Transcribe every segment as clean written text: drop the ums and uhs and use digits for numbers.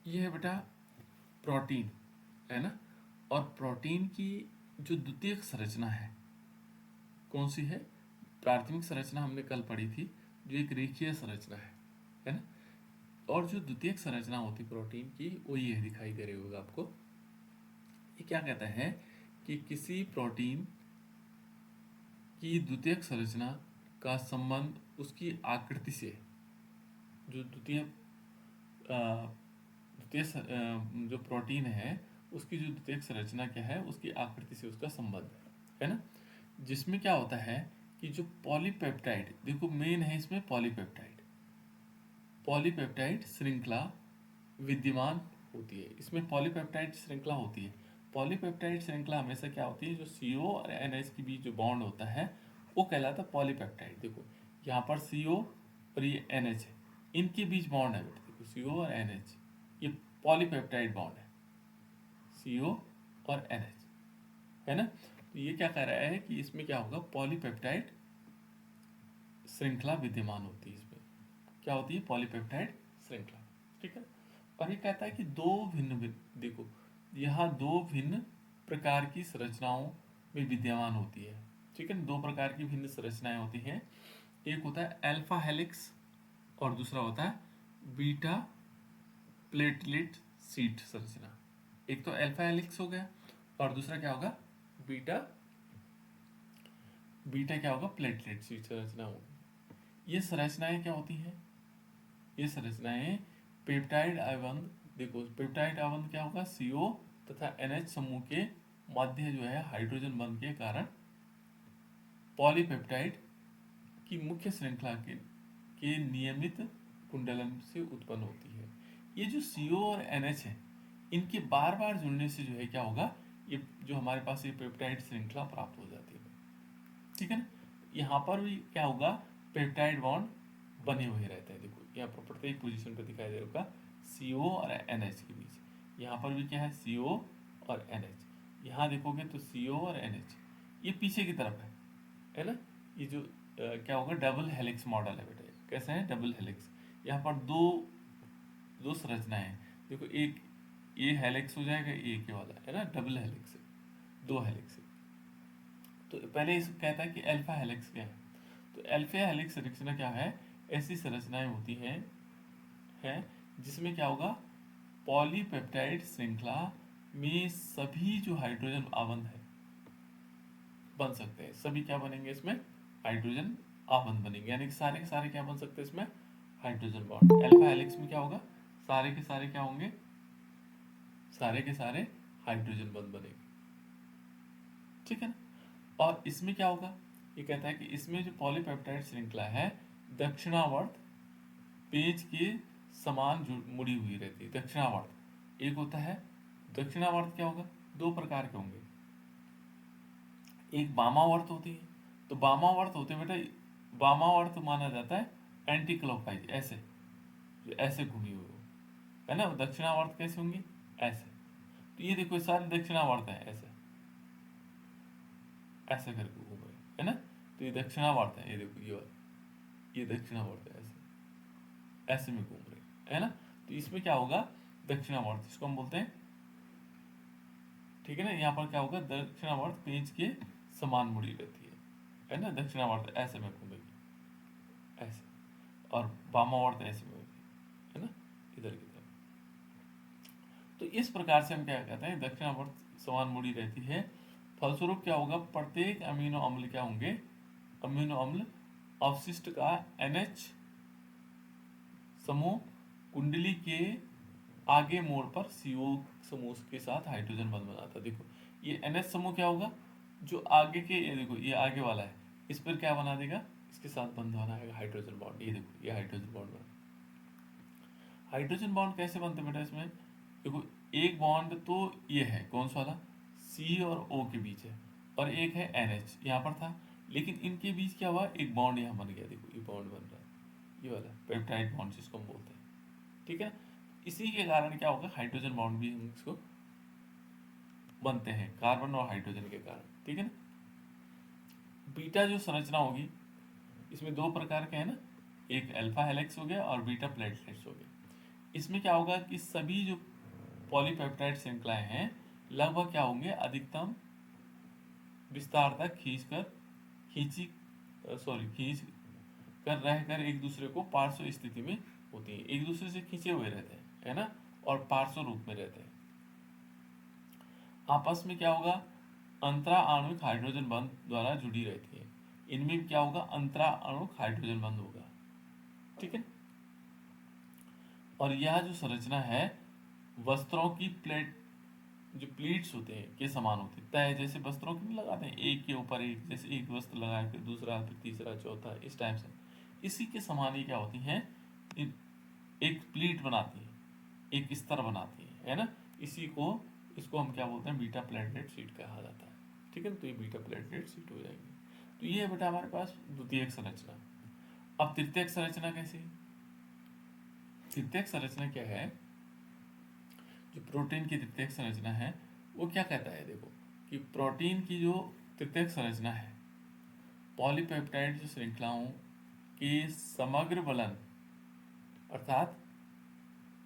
ये है बेटा प्रोटीन, है ना। और प्रोटीन की जो द्वितीयक संरचना है कौन सी है? प्राथमिक संरचना हमने कल पढ़ी थी, जो एक रेखीय संरचना है ना। और जो द्वितीयक संरचना होती प्रोटीन की वो ये दिखाई दे रही होगा आपको। ये क्या कहता है कि किसी प्रोटीन की द्वितीयक संरचना का संबंध उसकी आकृति से, जो जो प्रोटीन है उसकी जो द्वितीयक संरचना क्या है, उसकी आकृति से उसका संबंध है ना। जिसमें क्या होता है कि जो पॉलीपेप्टाइड, देखो मेन है इसमें पॉलीपेप्टाइड श्रृंखला विद्यमान होती है। इसमें पॉलीपेप्टाइड श्रृंखला होती है। पॉलीपेप्टाइड श्रृंखला हमेशा क्या होती है, जो CO और NH के बीच जो बॉन्ड होता है वो कहलाता है पॉलीपेप्टाइड। देखो यहाँ पर CO और ये NH है, इनके बीच बॉन्ड है बेटा। देखो CO और NH, ये पॉलीपेप्टाइड बॉन्ड है, CO और NH, है ना। तो ये क्या कह रहा है कि इसमें क्या होगा, पॉलीपेप्टाइड श्रृंखला विद्यमान होती है। इसमें क्या होती है, पॉलीपेप्टाइड श्रृंखला, ठीक है। और ये कहता है कि देखो यहाँ दो भिन्न प्रकार की संरचनाओं में विद्यमान होती है, ठीक है। दो प्रकार की भिन्न संरचनाएं होती हैं। एक होता है अल्फा हेलिक्स और दूसरा होता है बीटा प्लेटलेट शीट संरचना। एक तो अल्फा हेलिक्स हो गया और दूसरा क्या होगा, बीटा क्या होगा, प्लेटलेट शीट संरचना होगी। ये संरचनाएं क्या होती हैं, ये संरचनाएं पेप्टाइड आबंध, देखो पेप्टाइड आबंध क्या होगा, CO तथा NH समूह के मध्य जो है हाइड्रोजन बंध के कारण पॉलीपेप्टाइड की मुख्य श्रृंखला के नियमित कुंडलन से उत्पन्न होती है। ये जो CO और NH है, इनके बार बार जुड़ने से जो है क्या होगा, ये जो हमारे पास ये पेप्टाइड श्रृंखला प्राप्त हो जाती है, ठीक है ना। यहाँ पर भी क्या होगा, पेप्टाइड बॉन्ड बने हुए रहते हैं। देखो यहाँ पर प्रत्येक पोजीशन पे दिखाई दे रहा होगा CO और NH के बीच। यहाँ पर भी क्या है, CO और NH। यहाँ देखोगे तो CO और NH ये पीछे की तरफ है ना। ये जो क्या होगा, डबल हेलिक्स मॉडल है बेटा। कैसे है, डबल हेलिक्स। यहाँ पर दो संरचनाएं हैं। देखो एक ये हेलिक्स हो जाएगा, एक ये वाला है ना, डबल हेलिक्स है, दो हेलिक्स है। तो पहले इस कहता है कि अल्फा हेलिक्स क्या है। तो अल्फा हेलिक्स संरचना क्या है, ऐसी संरचनाएं होती हैं जिसमें क्या होगा, पॉलीपेप्टाइड श्रृंखला में सभी जो हाइड्रोजन आबंध है बन सकते हैं। सभी क्या बनेंगे इसमें, हाइड्रोजन आबंध बनेंगे, यानी कि सारे के सारे क्या बन सकते हैं इसमें, हाइड्रोजन बॉन्ड। अल्फा हेलिक्स में क्या होगा, सारे के सारे क्या होंगे, सारे के सारे हाइड्रोजन बंध बनेंगे, ठीक है ना। और इसमें क्या होगा, ये कहता है कि इसमें जो पॉलीपेप्टाइड श्रृंखला है दक्षिणावर्त पेज के समान मुड़ी हुई रहती है। दक्षिणावर्त एक होता है, दक्षिणावर्त क्या होगा, दो प्रकार के होंगे। एक वामावर्त होती है, तो वामावर्त होते हैं बेटा, वामावर्त माना जाता है एंटी क्लॉकवाइज, ऐसे जो ऐसे घूमी हुई हो, है ना। दक्षिणावर्त कैसे होंगी, ऐसे। तो ये देखो सारे दक्षिणावर्त है, ऐसे ऐसे करके घूम रहे है ना। तो ये दक्षिणावर्त है, ये देखो ये वाला, ये दक्षिणावर्त है, ऐसे ऐसे में घूम रहे है ना। तो इसमें क्या होगा, दक्षिणावर्त इसको हम बोलते हैं, ठीक है ना। यहाँ पर क्या होगा, दक्षिणावर्त पेज के समान मुड़ी रहती है ना। दक्षिणावर्त ऐसे में घूमेगी, ऐसे, और वामावर्त ऐसे में होगी, है ना, इधर की तरफ। तो इस प्रकार से हम क्या कहते हैं, दक्षिणावर्त समान मुड़ी रहती है। फलस्वरूप क्या होगा, प्रत्येक अमीनो अम्ल क्या होंगे, अमीनो अम्ल अवशिष्ट का NH समूह कुंडली के आगे मोड़ पर CO समूह के साथ हाइड्रोजन बंध बनाता है। देखो ये NH समूह क्या होगा, जो आगे के, ये देखो ये आगे वाला है, इस पर क्या बना देगा, इसके साथ बंध बनाएगा हाइड्रोजन बॉन्ड। ये देखो ये हाइड्रोजन बॉन्ड बना। हाइड्रोजन बॉन्ड कैसे बनते बेटा इसमें, देखो एक बॉन्ड तो ये है कौन सा वाला, C और O के बीच है, और एक है NH यहाँ पर था, लेकिन इनके बीच क्या हुआ, एक बॉन्ड यहाँ बन गया। देखो ये बॉन्ड बन रहा है, ये वाला पेप्टाइड बॉन्ड जिसको हम बोलते हैं, ठीक है। इसी के कारण क्या होगा, हाइड्रोजन बॉन्ड भी हम इसको बनते हैं, कार्बन और हाइड्रोजन के कारण, ठीक है ना। बीटा जो संरचना होगी इसमें दो प्रकार के है ना, एक अल्फा हेलिक्स हो गया और बीटा प्लेटलेट्स हो गया। इसमें क्या होगा कि सभी जो पॉलीपेप्टाइड श्रृंखलाएं हैं लगभग क्या होंगे, अधिकतम विस्तार तक खींच कर रहकर एक दूसरे को पार्श्व स्थिति में होती है, एक दूसरे से खींचे हुए रहते हैं, है ना, और पार्श्व रूप में रहते हैं। आपस में क्या होगा, अंतरा आणविक हाइड्रोजन बंध द्वारा जुड़ी रहती है। इनमें क्या होगा, अंतरा आणविक हाइड्रोजन बंध होगा, ठीक है। और यह जो संरचना है वस्त्रों की प्लेट, जो प्लीट्स होते हैं के समान होते हैं, तय जैसे वस्त्रों की नहीं लगाते हैं, एक के ऊपर एक, जैसे एक वस्त्र लगाए फिर दूसरा फिर तीसरा चौथा, इस टाइप से इसी के समान ही क्या होती हैं, एक प्लीट बनाती है, एक स्तर बनाती है ना। इसको हम क्या बोलते हैं, बीटा प्लेटलेट शीट कहा जाता है, ठीक है। तो ये बीटा प्लेटलेट शीट हो जाएगी। तो ये है बेटा हमारे पास द्वितीयक संरचना। अब तृतीयक संरचना कैसी, तृतीयक संरचना क्या है, जो प्रोटीन की तृतीयक संरचना है वो क्या कहता है, देखो कि प्रोटीन की जो तृतीयक संरचना है पॉलीपेप्टाइड जो श्रृंखलाओं के समग्र बलन, अर्थात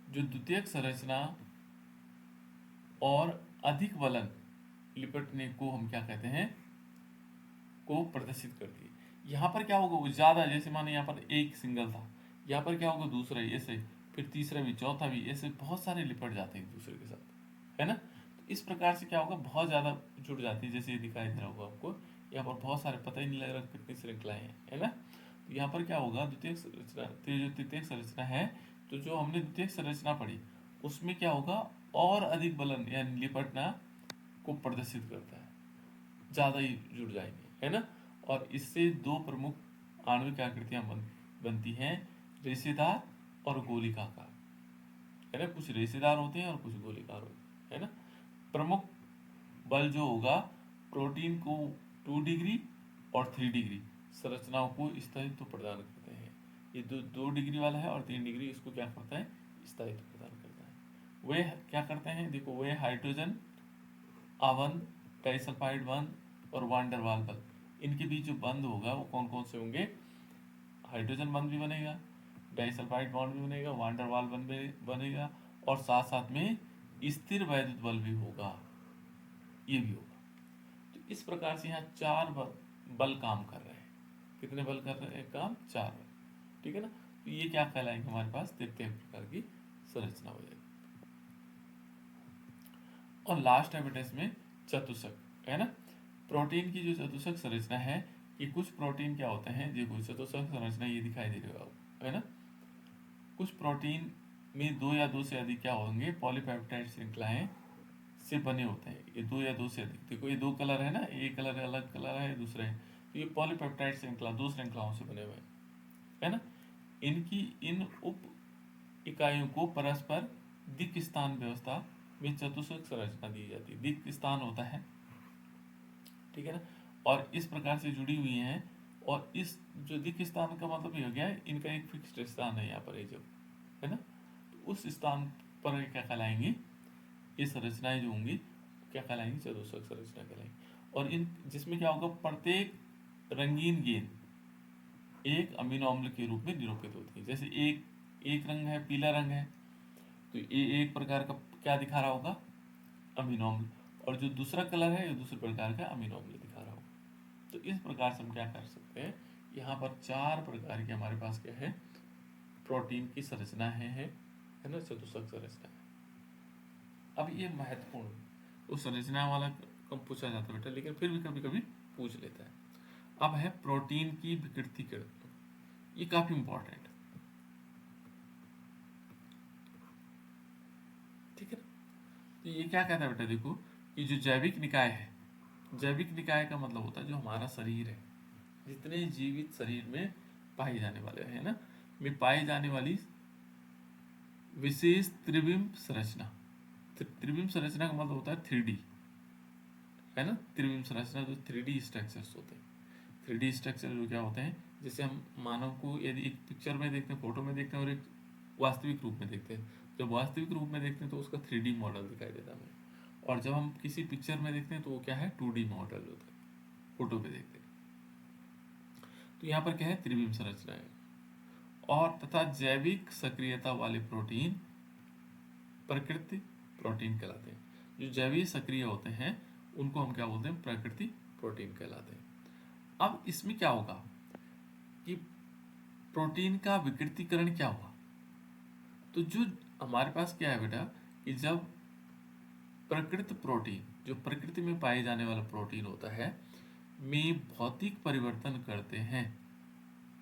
जो द्वितीयक संरचना और अधिक बलन लिपटने को हम क्या कहते हैं, को प्रदर्शित करती है। यहाँ पर क्या होगा, वो ज़्यादा, जैसे माने यहाँ पर एक सिंगल था, यहाँ पर क्या होगा दूसरा, ऐसे फिर तीसरा भी चौथा भी, ऐसे बहुत सारे लिपट जाते हैं एक दूसरे के साथ, है ना। तो इस प्रकार से क्या होगा, बहुत ज़्यादा जुड़ जाती है, जैसे ये दिखाई दे रहा होगा आपको, यहाँ पर बहुत सारे, पता ही नहीं लग रहा कितनी श्रृंखलाएं हैं, है ना। तो यहाँ पर क्या होगा, द्वितीयक संरचना, तो जो तृतीयक संरचना है, तो जो हमने द्वितीयक संरचना पढ़ी उसमें क्या होगा, और अधिक बलन यानी लिपटना को प्रदर्शित करता है, ज़्यादा ही जुड़ जाएंगे, है ना। और इससे दो प्रमुख आणविक आकृतियां बनती हैं, रेशेदार और गोलिकाकार, है ना। कुछ रेशेदार होते हैं और कुछ गोलीकार होते हैं, है ना। प्रमुख बल जो होगा, प्रोटीन को 2 डिग्री और 3 डिग्री संरचनाओं को स्थायित्व प्रदान करते हैं। ये 2 डिग्री वाला है और 3 डिग्री इसको क्या करता है, स्थायित्व प्रदान करता है। वे क्या करते हैं, देखो वे हाइड्रोजन आबंध, डाइसल्फाइड बंध और वान डेर वाल बल, इनके बीच जो बंध होगा वो कौन कौन से होंगे, हाइड्रोजन बंध भी बनेगा, डाइसल्फाइड बॉन्ड भी बनेगा, वान डेर वाल बंध भी बनेगा, और साथ साथ में स्थिर वैद्युत बल भी होगा, ये भी होगा। तो इस प्रकार से यहाँ 4 बल काम कर रहे हैं। कितने बल कर रहे हैं काम, 4 बल, ठीक है ना। तो ये क्या कहलाएंगे, हमारे पास तृतीय प्रकार की संरचना हो जाएगी। और लास्ट है बेटा इसमें चतुष्क, है ना। प्रोटीन की जो चतुष्क संरचना है, कि कुछ प्रोटीन क्या होते हैं, देखो चतुष्क संरचना ये दिखाई दे रही है, है ना। कुछ प्रोटीन में 2 या 2 से अधिक क्या होंगे, पॉलीपेप्टाइड श्रृंखलाएं से बने होते हैं। ये 2 या 2 से अधिक, देखो ये 2 कलर है ना, एक कलर है, अलग कलर है, दूसरा है, तो ये पॉलीपेप्टाइड श्रृंखला 2 श्रृंखलाओं से बने हुए हैं, है ना। इनकी इन उप इकाइयों को परस्पर दिक् स्थान व्यवस्था में चतुष्क संरचना दी जाती है। दिक् स्थान होता है, ठीक है ना, और इस प्रकार से जुड़ी हुई हैं। और इस जो दिक् स्थान का मतलब ये हो गया, इनका एक फिक्स्ड स्थान है यहाँ पर, ये जो है ना, तो उस स्थान पर क्या कहलाएंगी, ये संरचनाएं जो होंगी क्या कहलाएंगी, चतुष्क संरचना कहलाएंगी। और इन जिसमें क्या होगा, प्रत्येक रंगीन गेंद एक अमीनो अम्ल के रूप में निरूपित होती है। जैसे एक रंग है, पीला रंग है, तो ये एक प्रकार का क्या दिखा रहा होगा, अमीनो अम्ल, और जो दूसरा कलर है ये दूसरे प्रकार का अमीनो अम्ल दिखा रहा होगा। तो इस प्रकार से हम क्या कर सकते हैं, यहाँ पर 4 प्रकार की हमारे पास क्या है, प्रोटीन की संरचना है ना, चतुष्क संरचना है। अब ये महत्वपूर्ण, तो संरचना वाला कम पूछा जाता है बेटा, लेकिन फिर भी कभी कभी पूछ लेता है। अब है प्रोटीन की विकृतीकरण, ये काफी इंपॉर्टेंट, ठीक है। तो ये क्या कहता है बेटा, देखो कि जो जैविक निकाय है, जैविक निकाय का मतलब होता है जो हमारा शरीर है, जितने जीवित शरीर में पाई जाने वाले है ना, में पाई जाने वाली विशेष त्रिविम संरचना। त्रिविम संरचना का मतलब होता है 3D, है ना। त्रिविम संरचना जो 3D स्ट्रक्चर्स होते हैं, 3D स्ट्रक्चर जो क्या होते हैं, जैसे हम मानव को यदि एक पिक्चर में देखते हैं, फोटो में देखते हैं, और एक वास्तविक रूप में देखते हैं। जब वास्तविक रूप में देखते हैं तो उसका 3D मॉडल दिखाई देता है, और जब हम किसी पिक्चर में देखते हैं तो वो क्या है, 2D मॉडल होता है, फोटो पे देखते हैं। तो यहाँ पर क्या है, त्रिविम संरचना है। और तथा जैविक सक्रियता वाले प्रोटीन प्रकृति प्रोटीन कहलाते हैं। जो जैवीय सक्रिय होते हैं उनको हम क्या बोलते हैं, प्रकृति प्रोटीन कहलाते हैं। अब इसमें क्या होगा कि प्रोटीन का विकृतीकरण क्या हुआ, तो जो हमारे पास क्या है बेटा कि जब प्रकृति प्रोटीन, जो प्रकृति में पाए जाने वाला प्रोटीन होता है, में भौतिक परिवर्तन करते हैं।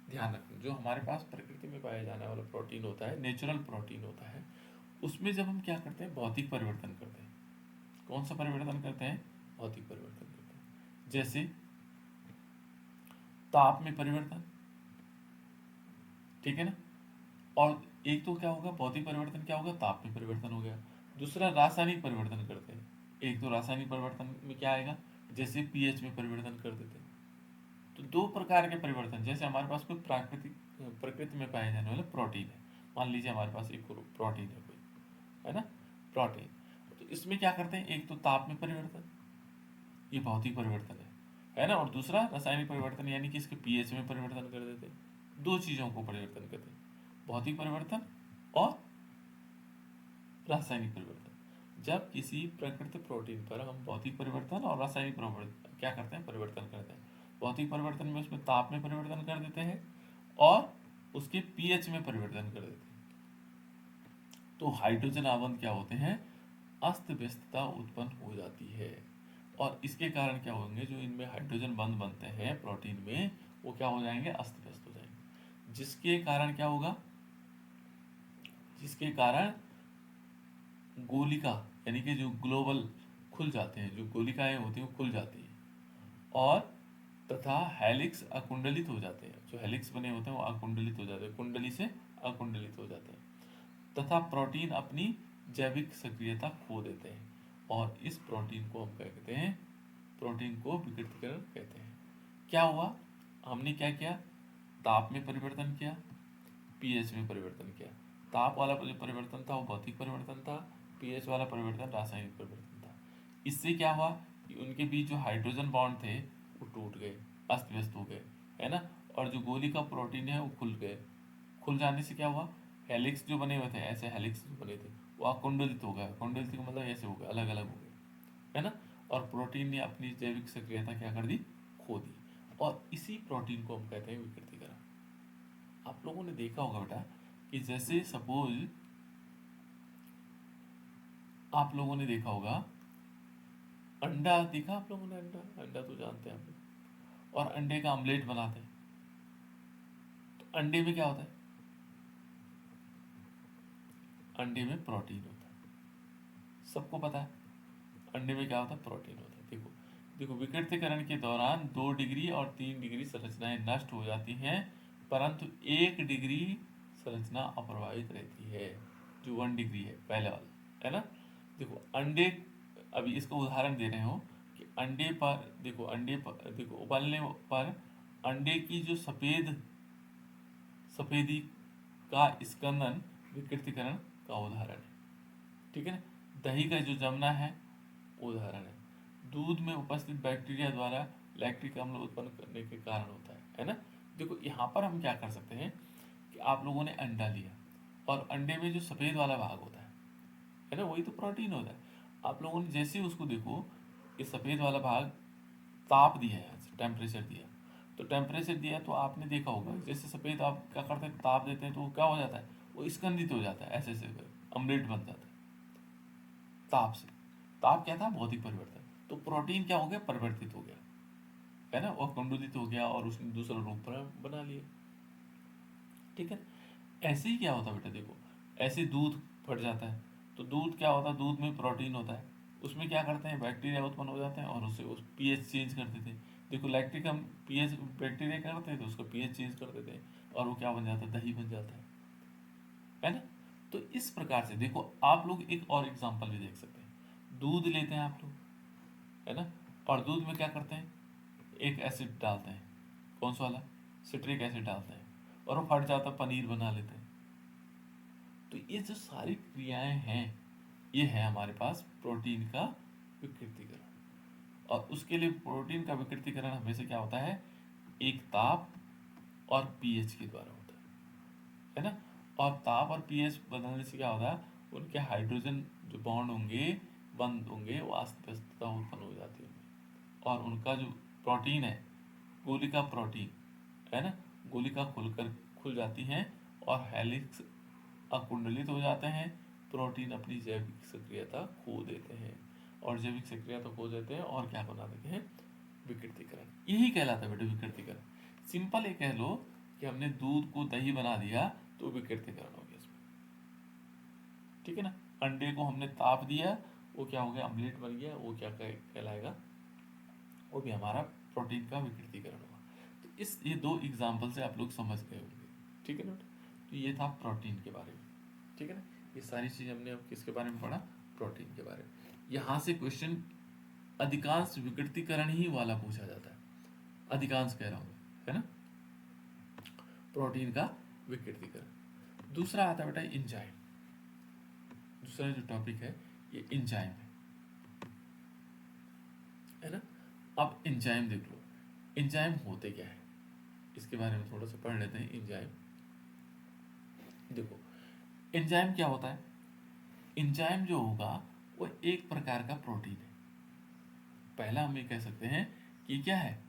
ध्यान रखना, जो हमारे पास प्रकृति में पाया जाने वाला प्रोटीन होता है, नेचुरल प्रोटीन होता है, उसमें जब हम क्या करते हैं, भौतिक परिवर्तन करते हैं। कौन सा परिवर्तन करते हैं, भौतिक परिवर्तन करते हैं। जैसे ताप में परिवर्तन, ठीक है ना। और एक तो क्या होगा, भौतिक परिवर्तन क्या होगा, ताप में परिवर्तन हो गया। दूसरा रासायनिक परिवर्तन करते हैं। एक तो रासायनिक परिवर्तन में क्या आएगा, जैसे पीएच में परिवर्तन कर देते हैं। तो दो प्रकार के परिवर्तन, जैसे हमारे पास कोई प्राकृतिक प्रकृति में पाए जाने वाला प्रोटीन है, मान लीजिए हमारे पास एक प्रोटीन है कोई, है ना, प्रोटीन। तो इसमें क्या करते हैं, एक तो ताप में परिवर्तन, ये भौतिक परिवर्तन है ना। और दूसरा रासायनिक परिवर्तन, यानी कि इसके पीएच में परिवर्तन कर देते हैं। दो चीज़ों को परिवर्तन करते हैं, भौतिक परिवर्तन और रासायनिक परिवर्तन। जब किसी प्रकृति प्रोटीन पर हम भौतिक परिवर्तन और रासायनिक परिवर्तन क्या करते हैं, परिवर्तन करते हैं। भौतिक परिवर्तन में उसमें ताप में परिवर्तन कर देते हैं और उसके पीएच में परिवर्तन कर देते हैं। तो हाइड्रोजन आवंत क्या होते हैं, अस्त व्यस्तता उत्पन्न हो जाती है। और इसके कारण क्या होंगे, जो इनमें हाइड्रोजन बंध बनते हैं प्रोटीन में, वो क्या हो जाएंगे, अस्त व्यस्त हो जाएंगे। जिसके कारण क्या होगा, जिसके कारण गोलिका यानी कि जो ग्लोबल खुल जाते हैं, जो गोलिकाएं होती हैं वो खुल जाती हैं, और तथा हेलिक्स अकुंडलित हो जाते हैं। जो हेलिक्स बने होते हैं वो अकुंडलित हो जाते हैं, कुंडली से अकुंडलित हो जाते हैं, तथा प्रोटीन अपनी जैविक सक्रियता खो देते हैं। और इस प्रोटीन को हम क्या कहते हैं, प्रोटीन को विकृतीकरण कहते हैं। क्या हुआ, हमने क्या किया, ताप में परिवर्तन किया, पीएच में परिवर्तन किया। ताप वाला जो परिवर्तन था वो भौतिक परिवर्तन था, पीएच वाला परिवर्तन रासायनिक परिवर्तन था। इससे क्या हुआ कि उनके बीच जो हाइड्रोजन बॉन्ड थे वो टूट गए, अस्त व्यस्त हो गए, है ना। और जो गोली का प्रोटीन है वो खुल गए। खुल जाने से क्या हुआ, हेलिक्स जो बने हुए थे, ऐसे हेलिक्स जो बने थे वो अकुंडलित हो गए। अकुंडलित का मतलब ऐसे हो गए, अलग अलग हो गए, है ना। और प्रोटीन ने अपनी जैविक सक्रियता क्या कर दी, खो दी। और इसी प्रोटीन को हम कहते हैं विकृतीकरण। आप लोगों ने देखा होगा बेटा कि जैसे सपोज आप लोगों ने देखा होगा, अंडा देखा आप लोगों ने, अंडा, अंडा तो जानते हैं आप लोग, और अंडे का ऑमलेट बनाते हैं। तो अंडे में क्या होता है, अंडे में प्रोटीन होता है, सबको पता है। अंडे में क्या होता है, प्रोटीन होता है। देखो देखो, विकृतीकरण के दौरान 2 डिग्री और 3 डिग्री संरचनाएं नष्ट हो जाती हैं, परंतु 1 डिग्री संरचना अप्रभावित रहती है, जो 1 डिग्री है पहले वाला, है ना। देखो अंडे, अभी इसका उदाहरण दे रहे हो कि अंडे पर देखो, अंडे पर देखो, उबलने पर अंडे की जो सफेदी का स्कंदन विकृतीकरण का उदाहरण है, ठीक है ना। दही का जो जमना है उदाहरण है। दूध में उपस्थित बैक्टीरिया द्वारा लैक्टिक अम्ल उत्पन्न करने के कारण होता है ना। देखो यहाँ पर हम क्या कर सकते हैं कि आप लोगों ने अंडा लिया और अंडे में जो सफ़ेद वाला भाग होता है ना, वही तो प्रोटीन होता है। आप लोगों ने जैसे ही उसको देखो, ये सफ़ेद वाला भाग ताप दिया है, यहाँ से टेम्परेचर दिया, तो टेम्परेचर दिया तो आपने देखा होगा जैसे सफ़ेद आप क्या करते हैं, ताप देते हैं तो वो क्या हो जाता है, वो स्कंदित हो जाता है, ऐसे ऐसे अमलेट बन जाता है ताप से। ताप क्या था, भौतिक परिवर्तन। तो प्रोटीन क्या हो गया, परिवर्तित हो गया, है ना, और कुंडलित हो गया और उसने दूसरा रूप बना लिया, ठीक है। ऐसे ही क्या होता है बेटा, देखो ऐसे दूध फट जाता है, तो दूध क्या होता है, दूध में प्रोटीन होता है, उसमें क्या करते हैं, बैक्टीरिया उत्पन्न हो जाते हैं और उससे उस पीएच चेंज कर देते हैं। देखो लैक्टिक हम पीएच बैक्टीरिया करते हैं तो उसका पीएच चेंज कर देते हैं और वो क्या बन जाता है, दही बन जाता है ना। तो इस प्रकार से देखो, आप लोग एक और एग्जांपल भी देख सकते हैं। दूध लेते हैं आप लोग, है ना, और दूध में क्या करते हैं, एक एसिड डालते हैं, कौन सा वाला, सिट्रिक एसिड डालते हैं, और वो फट जाता, पनीर बना लेते हैं। तो ये जो सारी क्रियाएं हैं, ये है हमारे पास प्रोटीन का विकृतीकरण। और उसके लिए प्रोटीन का विकृतीकरण हमेशा क्या होता है, एक ताप और पीएच के द्वारा होता है ना। और ताप और पीएच बदलने से क्या होता है, उनके हाइड्रोजन जो बॉन्ड होंगे बंद होंगे, वो अस्त व्यस्तता उत्पन्न हो जाती है। और उनका जो प्रोटीन है, गोलिका प्रोटीन है ना, गोलिका खुल जाती हैं और हेलिक्स अकुंडलित हो जाते हैं। प्रोटीन अपनी जैविक सक्रियता खो देते हैं, और जैविक सक्रियता खो देते हैं और क्या बना देते हैं, विकृतीकरण। यही कहलाता है बेटे विकृतीकरण। सिंपल ये कह लो कि हमने दूध को दही बना दिया तो विकृतीकरण हो गया इसमें, ठीक है ना। अंडे को हमने ताप दिया, वो क्या हो गया, अम्लेट बन गया, वो क्या कहलाएगा, वो भी हमारा प्रोटीन का विकृतीकरण हुआ। तो ये दो एग्जाम्पल से आप लोग समझ गए होंगे, ठीक है ना। तो ये था प्रोटीन के बारे में, ठीक है ना। ये सारी चीज़ हमने अब किसके बारे में पढ़ा, प्रोटीन के बारे में। यहाँ से क्वेश्चन अधिकांश विकृतीकरण ही वाला पूछा जाता है, अधिकांश कह रहा हूँ, है ना, प्रोटीन का विकृतीकरण। दूसरा आता है बेटा एंजाइम। दूसरा जो टॉपिक है ये एंजाइम है ना। अब एंजाइम देख लो, एंजाइम होते क्या है, इसके बारे में थोड़ा सा पढ़ लेते हैं। एंजाइम देखो, एंजाइम क्या होता है। एंजाइम जो होगा वो एक प्रकार का प्रोटीन है। पहला हम ये कह सकते हैं कि क्या है,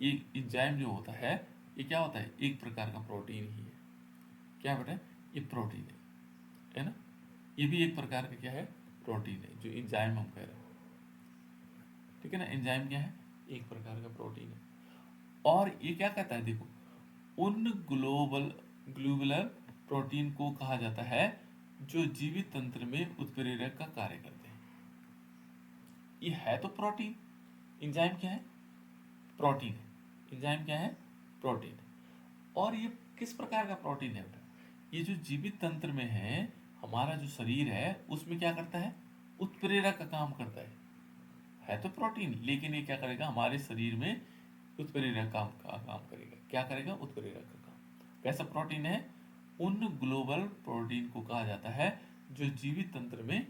ये एंजाइम जो होता है ये क्या होता है, एक प्रकार का प्रोटीन ही है। क्या बेटा, ये प्रोटीन है ना। ये भी एक प्रकार का क्या है, प्रोटीन है, जो एंजाइम हम कह रहे हैं, ठीक है ना। एंजाइम क्या है, एक प्रकार का प्रोटीन है। और ये क्या कहता है, देखो, उन ग्लोबुलर प्रोटीन को कहा जाता है जो जीवित तंत्र में उत्प्रेरक का कार्य करते हैं। ये है तो प्रोटीन, एंजाइम क्या है, प्रोटीन है। एंजाइम क्या है, प्रोटीन है। और ये किस प्रकार का प्रोटीन है बेटा, ये जो जीवित तंत्र में है, हमारा जो शरीर है उसमें क्या करता है, उत्प्रेरक का काम करता है तो प्रोटीन, लेकिन ये क्या करेगा, हमारे शरीर में उत्प्रेरक का काम करेगा। क्या करेगा, उत्प्रेरक का काम। कैसा प्रोटीन है, उन ग्लोबल प्रोटीन को कहा जाता है जो जीवित तंत्र में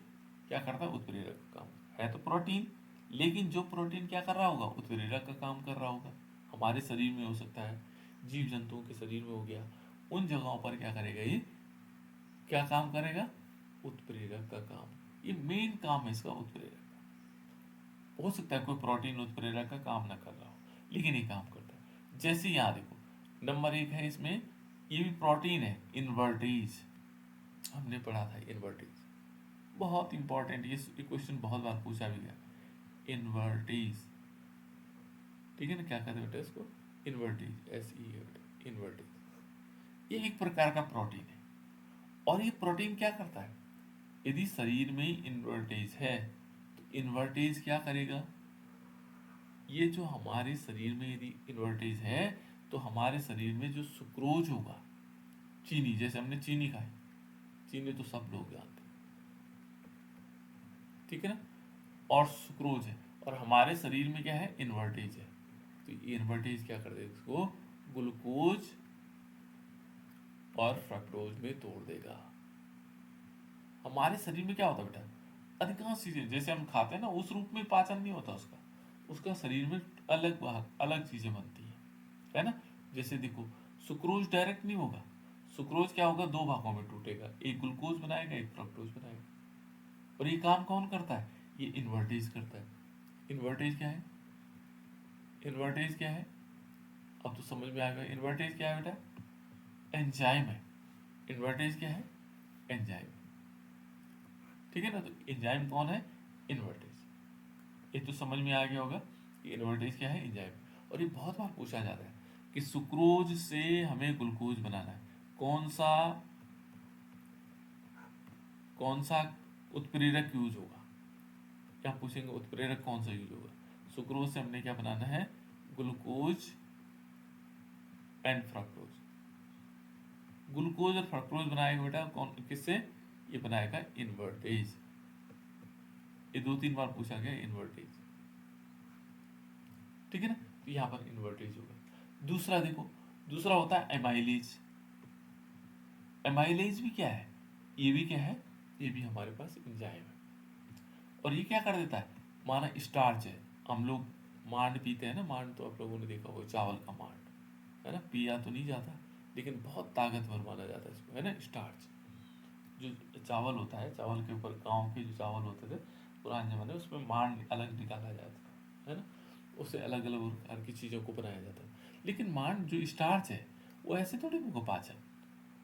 क्या करता है, उत्प्रेरक का काम। है तो प्रोटीन, लेकिन जो प्रोटीन क्या कर रहा होगा, उत्प्रेरक का काम कर रहा होगा। हमारे शरीर में हो सकता है, जीव जंतुओं के शरीर में हो गया, उन जगहों पर क्या करेगा, ये क्या काम करेगा, उत्प्रेरक का काम। ये मेन काम है इसका, उत्प्रेरक। हो सकता है कोई प्रोटीन उत्प्रेरक का काम ना कर रहा हो, लेकिन ये काम करता है। जैसे यहाँ देखो, नंबर 1 है इसमें, ये भी प्रोटीन है, इनवर्टेज। हमने पढ़ा था इनवर्टेज, बहुत इंपॉर्टेंट, ये क्वेश्चन बहुत बार पूछा भी गया। इनवर्टेज, ठीक है ना, क्या कहते हैं बेटा इसको, इनवर्टेज, इनवर्टेज। ये एक प्रकार का प्रोटीन है। और ये प्रोटीन क्या करता है, यदि शरीर में इन्वर्टेज है तो इन्वर्टेज क्या करेगा, ये जो हमारे शरीर में यदि इन्वर्टेज है तो हमारे शरीर में जो सुक्रोज होगा, चीनी, जैसे हमने चीनी खाई, चीनी तो सब लोग जानते हैं, ठीक है ना, और सुक्रोज है, और हमारे शरीर में क्या है, इन्वर्टेज है। तो ये इन्वर्टेज क्या कर देगा, इसको ग्लूकोज और फ्रक्टोज में तोड़ देगा। हमारे शरीर में क्या होता है बेटा, अधिकांश चीजें जैसे हम खाते हैं ना, उस रूप में पाचन नहीं होता उसका, उसका शरीर में अलग अलग चीजें बनती है ना। जैसे देखो, सुक्रोज डायरेक्ट नहीं होगा, सुक्रोज क्या होगा, दो भागों में टूटेगा, एक ग्लूकोज बनाएगा, एक फ्रक्टोज बनाएगा। और ये काम कौन करता है, ये इन्वर्टेज करता है। इन्वर्टेज क्या है, इन्वर्टेज क्या है, अब तो समझ में आएगा। इन्वर्टेज क्या है बेटा, एंजाइम है। इन्वर्टेज क्या है, एंजाइम, ठीक है ना। तो एंजाइम कौन है, इन्वर्टेज। ये तो समझ में आ गया होगा कि इन्वर्टेज क्या है, एंजाइम। और ये बहुत बार पूछा जाता है कि सुक्रोज से हमें ग्लूकोज बनाना है, कौन सा उत्प्रेरक यूज होगा, क्या पूछेंगे, उत्प्रेरक कौन सा यूज होगा। सुक्रोज से हमने क्या बनाना है, ग्लूकोज एंड फ्रक्टोज। ग्लूकोज और फ्रक्टोज बनाएगा बेटा कौन, किससे, ये बनाएगा इन्वर्टेज। ये 2-3 बार पूछा गया इन्वर्टेज, ठीक है ना। तो यहाँ पर इन्वर्टेज होगा। दूसरा देखो, दूसरा होता है एमाइलेज। एमाइलेज भी क्या है, ये भी क्या है, ये भी हमारे पास एंजाइम है। और ये क्या कर देता है, माना स्टार्च है, हम लोग मांड पीते हैं ना, मांड तो आप लोगों ने देखा होगा, चावल का मांड है ना, पिया तो नहीं जाता, लेकिन बहुत ताकतवर माना जाता है इसको, है ना, स्टार्च। जो चावल होता है, चावल के ऊपर गाँव के जो चावल होते थे पुराने ज़माने में, उसमें मांड अलग निकाला जाता था, है ना, उससे अलग अलग प्रकार की चीज़ों को बनाया जाता है। लेकिन मांड जो स्टार्च है वो ऐसे थोड़ी होगा पाचन,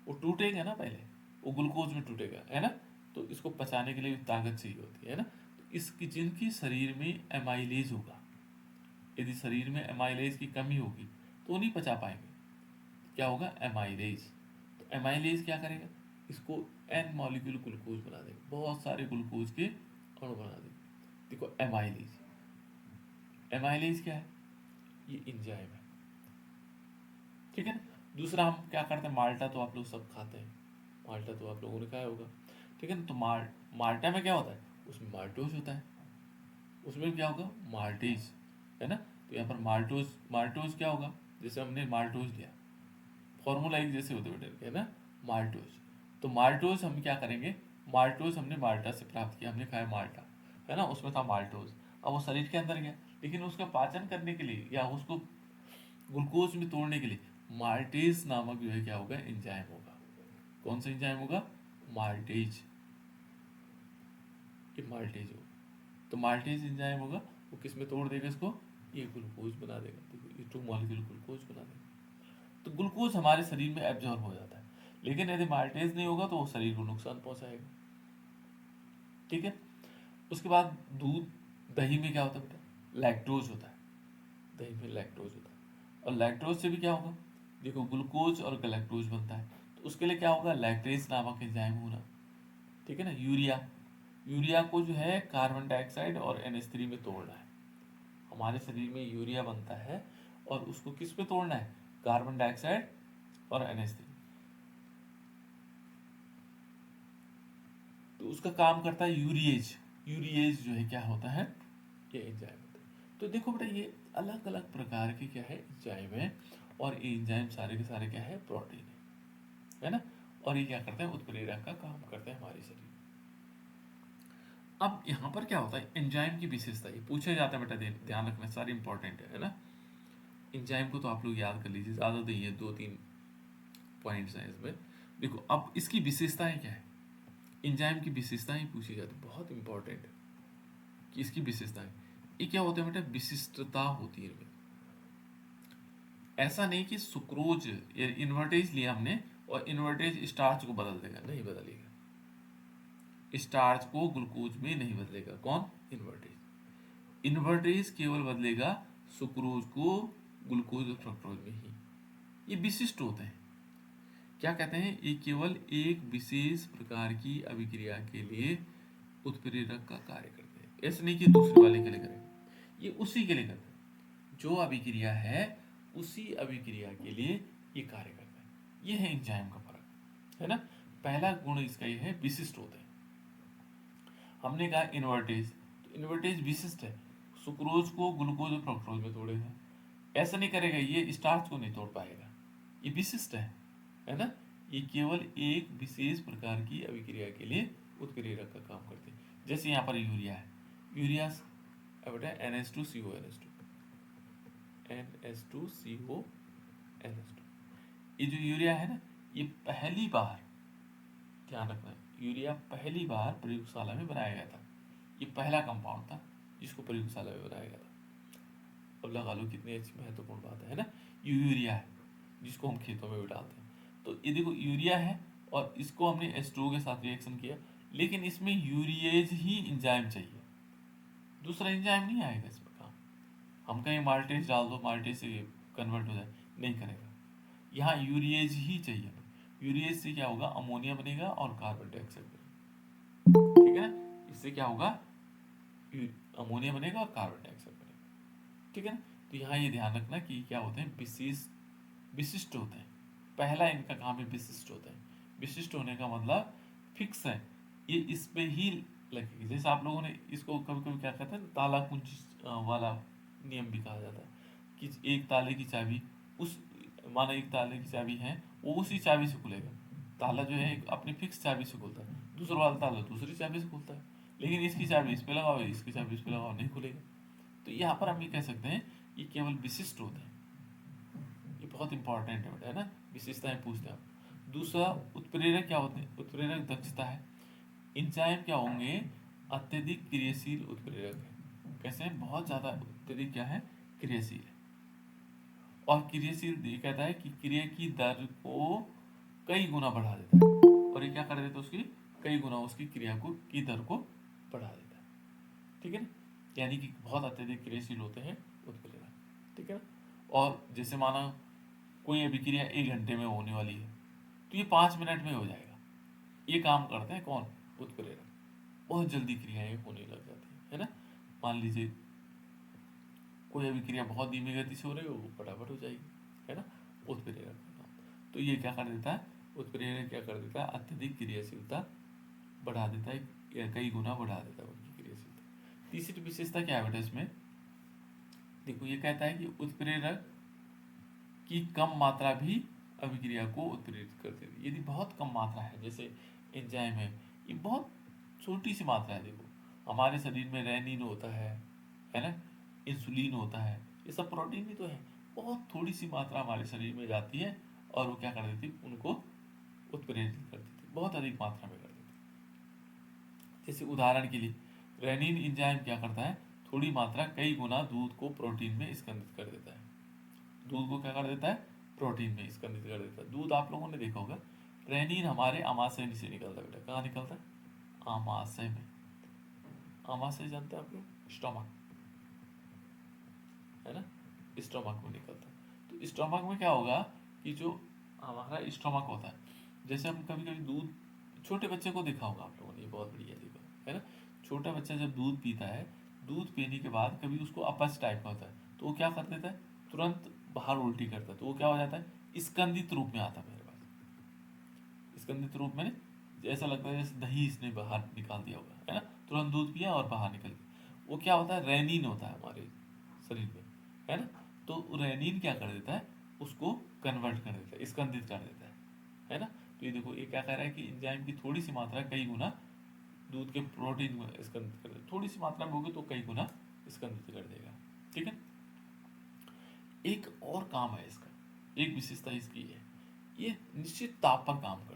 वो टूटेगा ना पहले, वो ग्लूकोज में टूटेगा, है ना, तो इसको पचाने के लिए भी ताकत चाहिए होती है ना। तो इसकी जिनकी शरीर में एमाइलेज होगा, यदि शरीर में एमाइलेज की कमी होगी तो वो नहीं पचा पाएंगे। क्या होगा? एमाइलेज। तो एमाइलेज क्या करेगा? इसको एन मॉलिक्यूल ग्लूकोज बना देगा, बहुत सारे ग्लूकोज के अणु बना देगा। देखो एमाइलेज, एमाइलेज क्या है? ये एंजाइम है, ठीक है ना। दूसरा हम क्या करते हैं, माल्टा तो आप लोग सब खाते हैं, माल्टा तो आप लोगों ने खाया होगा, ठीक है ना। तो माल्टा में क्या होता है? उसमें माल्टोज होता है, उसमें क्या होगा? माल्टेज, है ना। तो यहाँ पर माल्टोज, माल्टोज क्या होगा? जैसे हमने माल्टोज लिया, फॉर्मूला एक जैसे होते बेटे, है ना, माल्टोज। तो माल्टोज हम क्या करेंगे? माल्टोज हमने माल्टा से प्राप्त किया, हमने खाया माल्टा, है ना, उसमें था माल्टोज। अब वो शरीर के अंदर गया, लेकिन उसका पाचन करने के लिए या उसको ग्लूकोज में तोड़ने के लिए माल्टेज नामक जो है क्या होगा? एंजाइम होगा। कौन सा एंजाइम होगा? माल्टेज, ये माल्टेज होगा। तो माल्टेज एंजाइम होगा, वो किस में तोड़ देगा इसको? ये ग्लूकोज बना देगा, देखो ये 2 मॉलिक्यूल ग्लूकोज बना देगा। तो ग्लूकोज हमारे शरीर में एब्जॉर्ब हो जाता है, लेकिन यदि माल्टेज नहीं होगा तो वो शरीर को नुकसान पहुंचाएगा, ठीक है। उसके बाद दूध, दही में क्या होता है बेटा? लैक्टोज होता है, दही में लैक्टोज होता है। और लैक्टोज से भी क्या होगा? देखो ग्लूकोज और गैलेक्टोज बनता है, तो उसके लिए क्या होगा? लैक्टेज नामक एंजाइम होना, ठीक है ना। यूरिया, यूरिया को जो है कार्बन डाइऑक्साइड और NH3 में तोड़ना है। हमारे शरीर में यूरिया बनता है और उसको किस पे तोड़ना है? कार्बन डाइऑक्साइड और NH3। तो उसका काम करता है यूरिएज, यूरिएज जो है क्या होता है? ये एंजाइम होता है। तो देखो बेटा ये अलग अलग प्रकार के क्या है? एंजाइम है, और ये एंजाइम सारे के सारे क्या है? प्रोटीन है ना। और ये क्या करते हैं? उत्प्रेरक का काम करते हैं हमारे शरीर। अब यहाँ पर क्या होता है? एंजाइम की विशेषता ये पूछा जाता है बेटा, ध्यान रखना, सारी इंपॉर्टेंट है ना। एंजाइम को तो आप लोग याद कर लीजिए, ज़्यादा नहीं है, 2-3 पॉइंट्स हैं इसमें। देखो अब इसकी विशेषताएं क्या है? एंजाइम की विशेषताएं पूछी जाती, बहुत इंपॉर्टेंट है कि इसकी विशेषताएं। ये क्या होता है बेटा? विशिष्टता होती है इनमें। ऐसा नहीं कि सुक्रोज इन्वर्टेज लिया हमने और इन्वर्टेज स्टार्च को बदल देगा, नहीं बदलेगा। स्टार्च को ग्लूकोज में नहीं बदलेगा, कौन? इन्वर्टेज। इन्वर्टेज केवल बदलेगा सुक्रोज को ग्लूकोज और फ्रक्टोज में ही। ये विशिष्ट होते हैं, क्या कहते हैं? ये केवल एक विशेष प्रकार की अभिक्रिया के लिए उत्प्रेरक का कार्य करते हैं, ऐसे नहीं कि दूसरे वाले के लिए करेंगे, ये उसी के लिए करते हैं, जो अभिक्रिया है उसी अभिक्रिया के लिए ये कार्य करते हैं। ये है एंजाइम का फर्क, है ना। पहला गुण इसका ये है, विशिष्ट होते हैं। हमने कहा इन्वर्टेज, तो इन्वर्टेज विशिष्ट है, सुक्रोज को ग्लूकोज और फ्रक्टोज में तोड़ेगा, ऐसा नहीं करेगा, ये स्टार्च को नहीं तोड़ पाएगा, ये विशिष्ट है ना। ये केवल एक विशेष प्रकार की अभिक्रिया के लिए उत्प्रेरक का काम करते हैं। जैसे यहाँ पर यूरिया है, यूरिया बेटा NH2CO NH2CO NH2, ये जो यूरिया है ना, ये पहली बार, ध्यान रखना, यूरिया पहली बार प्रयोगशाला में बनाया गया था। ये पहला कंपाउंड था जिसको प्रयोगशाला में बनाया गया था। अब लगा लो कितनी अच्छी महत्वपूर्ण बात है ना। यूरिया है जिसको हम खेतों में भी डालते हैं। तो ये देखो यूरिया है और इसको हमने H2O के साथ रिएक्शन किया, लेकिन इसमें यूरिएज ही एंजाइम चाहिए, दूसरा एंजाइम नहीं आएगा इसमें काम। हम कहीं माल्टेज डाल दो, माल्टेज से कन्वर्ट हो जाए, नहीं करेगा। यहाँ यूरिएज ही चाहिए। यूरिएज से क्या होगा? अमोनिया बनेगा और कार्बन डाइऑक्साइड बनेगा, ठीक है ना। इससे क्या होगा? अमोनिया बनेगा और कार्बन डाइऑक्साइड बनेगा, ठीक है ना। तो यहाँ ये ध्यान रखना कि क्या होते हैं? विशिष्ट होते हैं। पहला इनका काम है विशिष्ट होते हैं। विशिष्ट होने का मतलब फिक्स है, ये इस पे ही लगेगी। जैसे आप लोगों ने इसको कभी कभी क्या कहते हैं, ताला कुंजी वाला नियम भी कहा जाता है, कि एक ताले की चाबी उस, माना एक ताले की चाबी है, वो उसी चाबी से खुलेगा। ताला जो है एक अपनी फिक्स चाबी से खुलता है, दूसरा वाला ताला दूसरी चाबी से खुलता है, लेकिन इसकी चाबी इस पे लगाओ, इसकी चाबी इस पे लगाओ, नहीं खुलेगा। तो यहाँ पर हम ये कह सकते हैं ये केवल विशिष्ट होते हैं। ये बहुत इंपॉर्टेंट है ना, विशेषताएं पूछते हैं आप। दूसरा उत्प्रेरक क्या होते हैं, उत्प्रेरक दक्षता है। एंजाइम क्या होंगे, अत्यधिक क्रियाशील उत्प्रेरक है। कैसे हैं, बहुत ज्यादा अत्यधिक क्या है, क्रियाशील है। और क्रियाशील ये कहता है कि क्रिया की दर को कई गुना बढ़ा देता है, और ये क्या कर देता है, उसकी कई गुना उसकी क्रिया को की दर को बढ़ा देता है। ठीक है ना, यानी कि बहुत अत्यधिक क्रियाशील होते हैं उत्प्रेरक। ठीक है ना, और जैसे माना कोई अभिक्रिया 1 घंटे में होने वाली है, तो ये 5 मिनट में हो जाएगा। ये काम करते हैं कौन, उत्प्रेरक। बहुत जल्दी क्रियाएं होने लग जाती है ना। मान लीजिए कोई अभिक्रिया बहुत धीमी गति से हो रही है, वो फटाफट हो जाएगी, है ना, उत्प्रेरक का काम। तो ये क्या कर देता है, उत्प्रेरक क्या कर देता है, अत्यधिक क्रियाशीलता बढ़ा देता है, या कई गुना बढ़ा देता है उनकी क्रियाशीलता। तीसरी विशेषता क्या है बेटा इसमें, देखो ये कहता है कि उत्प्रेरक की कम मात्रा भी अभिक्रिया को उत्प्रेरित कर देती है। यदि बहुत कम मात्रा है, जैसे एंजाइम है, ये बहुत छोटी सी मात्रा है। देखो हमारे शरीर में रेनिन होता है ना, इंसुलिन होता है, ये सब प्रोटीन ही तो है। बहुत थोड़ी सी मात्रा हमारे शरीर में जाती है, और वो क्या कर देती है, उनको उत्प्रेरित कर देती है, बहुत अधिक मात्रा में कर देती है। जैसे उदाहरण के लिए रेनिन एंजाइम क्या करता है, थोड़ी मात्रा कई गुना दूध को प्रोटीन में स्कंदित कर देता है। दूध को क्या कर देता है, प्रोटीन में स्कंदित कर देता है। दूध आप लोगों ने देखा होगा, रेनिन हमारे आमाशय से निकलता है बेटा। कहाँ निकलता है, आमाशय में। आमाशय जानते हैं आप लोग, स्टोमक, है ना, स्टोमक में निकलता है। तो स्टोमक में क्या होगा कि जो हमारा स्टोमक होता है, जैसे हम कभी कभी दूध, छोटे बच्चे को देखा होगा आप लोगों ने, बहुत बढ़िया देखा, है ना। छोटा बच्चा जब दूध पीता है, दूध पीने के बाद कभी उसको अपच टाइप का होता है, तो वो क्या कर देता है, तुरंत बाहर उल्टी करता है। तो वो क्या हो जाता है, स्कंदित रूप में आता है मेरे पास। स्कंदित रूप में ऐसा लगता है जैसे दही इसने बाहर निकाल दिया होगा, है ना, तुरंत दूध पिया और बाहर निकल गया। वो क्या होता है, रेनिन होता है हमारे शरीर में, है ना। तो रेनिन क्या कर देता है, उसको कन्वर्ट कर देता है, स्कंदित कर देता है ना। तो ये देखो, ये क्या कह रहा है कि एंजाइम की थोड़ी सी मात्रा कई गुना दूध के प्रोटीन को स्कंदित कर देगा। थोड़ी सी मात्रा में होगी तो कई गुना स्कंदित कर देगा। ठीक है, एक और काम है इसका, एक विशेषता इसकी है, ये निश्चित ताप पर काम करते हैं।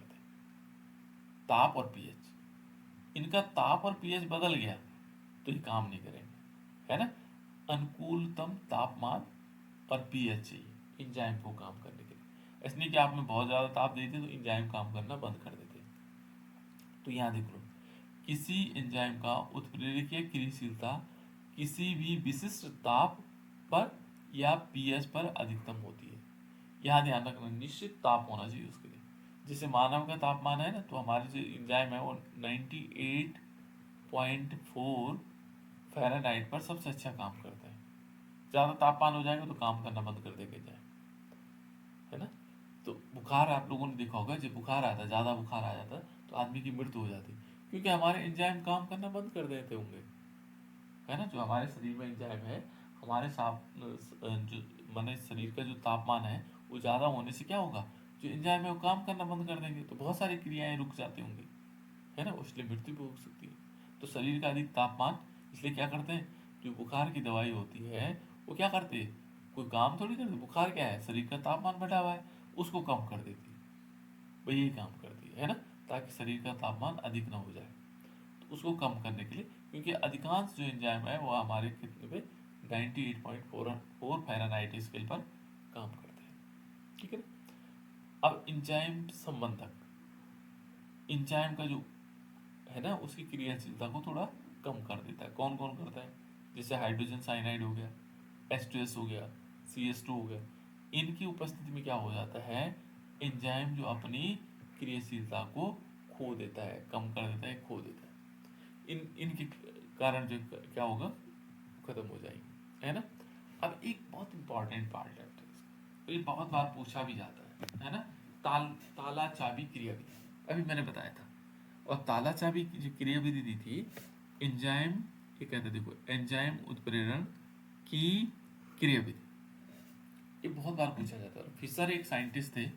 ताप और पीएच, इनका ताप और पीएच बदल गया तो ये काम नहीं करेंगे, है ना। अनुकूलतम तापमान और पीएच चाहिए इंजाइम को काम करने के लिए। ऐसा नहीं कि आपने बहुत ज़्यादा ताप दे दिया तो इंजाइम काम करना बंद कर देते। तो यहाँ देख लो, किसी एंजाइम का उत्प्रेरकीय क्रियाशीलता किसी भी विशिष्ट ताप पर या पीएच पर अधिकतम होती है। यहाँ ध्यान रखना, निश्चित ताप होना चाहिए उसके लिए। जैसे मानव का तापमान है ना, तो हमारे जो एंजाइम है वो 98.4 फ़ारेनहाइट पर सबसे अच्छा काम करता है। ज़्यादा तापमान हो जाएगा तो काम करना बंद कर देगा एंजाइम, है ना। तो बुखार आप लोगों ने देखा होगा, जब बुखार आता है, ज़्यादा बुखार आ जाता है तो आदमी की मृत्यु हो जाती है, क्योंकि हमारे एंजाइम काम करना बंद कर देते होंगे, है ना। जो हमारे शरीर में एंजाइम है, हमारे साफ जो माने शरीर का जो तापमान है वो ज़्यादा होने से क्या होगा, जो एंजाइम है वो काम करना बंद कर देंगे, तो बहुत सारी क्रियाएं रुक जाती होंगी, है ना, इसलिए मृत्यु भी हो सकती है। तो शरीर का अधिक तापमान, इसलिए क्या करते हैं, जो बुखार की दवाई होती है वो क्या करती है, कोई काम थोड़ी करती। बुखार क्या है, शरीर का तापमान बढ़ा हुआ है, उसको कम कर देती है, वही यही काम करती है ना, ताकि शरीर का तापमान अधिक ना हो जाए। तो उसको कम करने के लिए, क्योंकि अधिकांश जो एंजाइम है वो हमारे कितने पे 98.4 फ़ारेनहाइट स्केल पर काम करते हैं। ठीक है ना। अब एंजाइम संबंधक, एंजाइम का जो है ना, उसकी क्रियाशीलता को थोड़ा कम कर देता है। कौन कौन करता है, जैसे हाइड्रोजन साइनाइड हो गया, H2S हो गया, CH2 हो गया। इनकी उपस्थिति में क्या हो जाता है, एंजाइम जो अपनी क्रियाशीलता को खो देता है, कम कर देता है, खो देता है। इनके कारण जो क्या होगा, खत्म हो जाएंगे, है ना। अब एक बहुत इंपॉर्टेंट पार्ट है तो ये बहुत बार पूछा भी जाता है ना। ताला चाबी क्रिया विधि, अभी मैंने बताया था। और ताला चाबी की जो क्रिया विधि दी थी, एंजाइम, ये कहते हैं देखो, एंजाइम उत्प्रेरण की क्रिया विधि, ये बहुत बार पूछा जाता है। फिशर एक साइंटिस्ट थे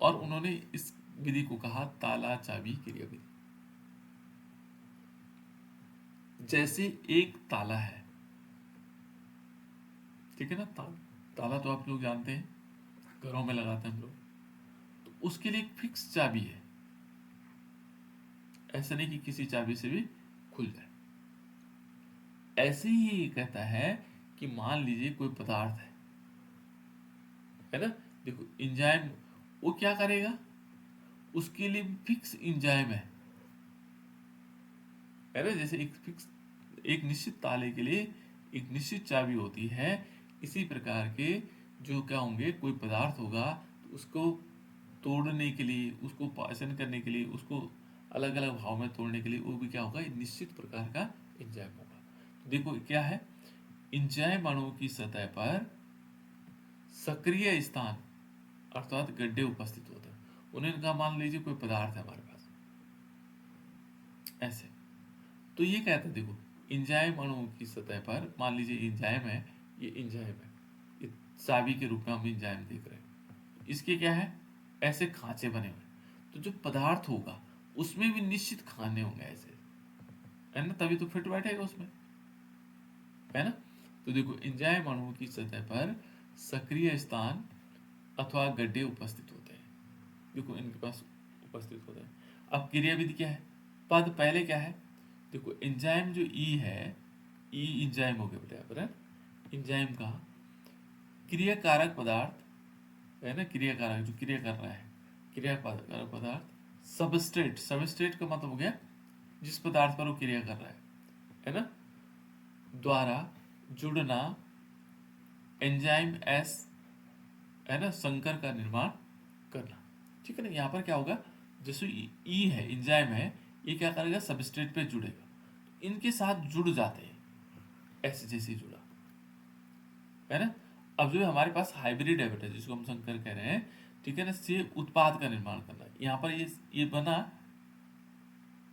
और उन्होंने इस विधि को कहा ताला चाबी क्रिया विधि। जैसे एक ताला है, ठीक है ना, ताला तो आप लोग जानते हैं, घरों में लगाते हैं हम लोग। उसके लिए एक फिक्स चाबी है, ऐसा नहीं कि किसी चाबी से भी खुल जाए। ऐसे ही ये कहता है कि मान लीजिए कोई पदार्थ है ना, देखो एंजाइम वो क्या करेगा, उसके लिए फिक्स एंजाइम है ना, जैसे एक फिक्स एक निश्चित ताले के लिए एक निश्चित चाबी होती है, इसी प्रकार के जो क्या होंगे, कोई पदार्थ होगा तो उसको तोड़ने के लिए, उसको पाचन करने के लिए, उसको अलग अलग भाव में तोड़ने के लिए वो भी क्या होगा, एक निश्चित प्रकार का एंजाइम होगा। तो देखो क्या है, एंजाइम अणुओं की सतह पर सक्रिय स्थान अर्थात गड्ढे उपस्थित होते हैं। उन्हें कहा, मान लीजिए कोई पदार्थ है हमारे पास ऐसे, तो ये कहते हैं देखो एंजाइम अणुओं की सतह पर, मान लीजिए एंजाइम है, ये एंजाइम है, ये चाबी के रूप में हम एंजाइम देख रहे हैं, इसके क्या है, ऐसे खांचे बने हुए, तो जो पदार्थ होगा उसमें भी निश्चित खाने होंगे ऐसे, है ना, तभी तो फिट बैठेगा उसमें, है ना। तो देखो एंजाइम अणुओं की सतह पर सक्रिय स्थान अथवा गड्ढे उपस्थित होते हैं, देखो इनके पास उपस्थित होते हैं। अब क्रियाविधि क्या है, पद पहले क्या है, देखो एंजाइम जो ई है, ई एंजाइम हो गया बेटा यहाँ पर, है एंजाइम का क्रियाकारक पदार्थ, है ना, क्रियाकारक जो क्रिया कर रहा है, क्रियाकारक पदार्थ सबस्ट्रेट, सबस्ट्रेट का मतलब हो गया जिस पदार्थ पर वो क्रिया कर रहा है ना, द्वारा जुड़ना एंजाइम एस, है ना, संकर का निर्माण करना, ठीक है ना। यहाँ पर क्या होगा, जैसे ई है एंजाइम है, ये क्या करेगा, सबस्ट्रेट पे जुड़ेगा, इनके साथ जुड़ जाते हैं ऐसे जैसे जुड़ा, है ना। अब जो हमारे पास हाइब्रिड है बेटा, जिसको हम संकर कह रहे हैं, ठीक है ना, से उत्पाद का निर्माण करना, यहाँ पर ये बना,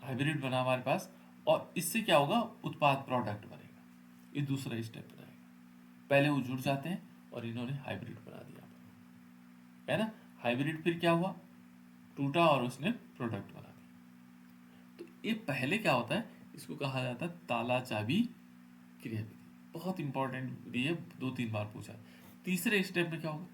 हाइब्रिड बना हमारे पास, और इससे क्या होगा, उत्पाद प्रोडक्ट बनेगा, ये दूसरा स्टेप बनाएगा। पहले वो जुड़ जाते हैं और इन्होंने हाइब्रिड बना दिया, है ना। हाइब्रिड फिर क्या हुआ, टूटा और उसने प्रोडक्ट बना दिया। तो ये पहले क्या होता है, इसको कहा जाता है ताला चाबी क्रियाविधि, बहुत इंपॉर्टेंट विधि है, 2-3 बार पूछा। तीसरे स्टेप में क्या होगा,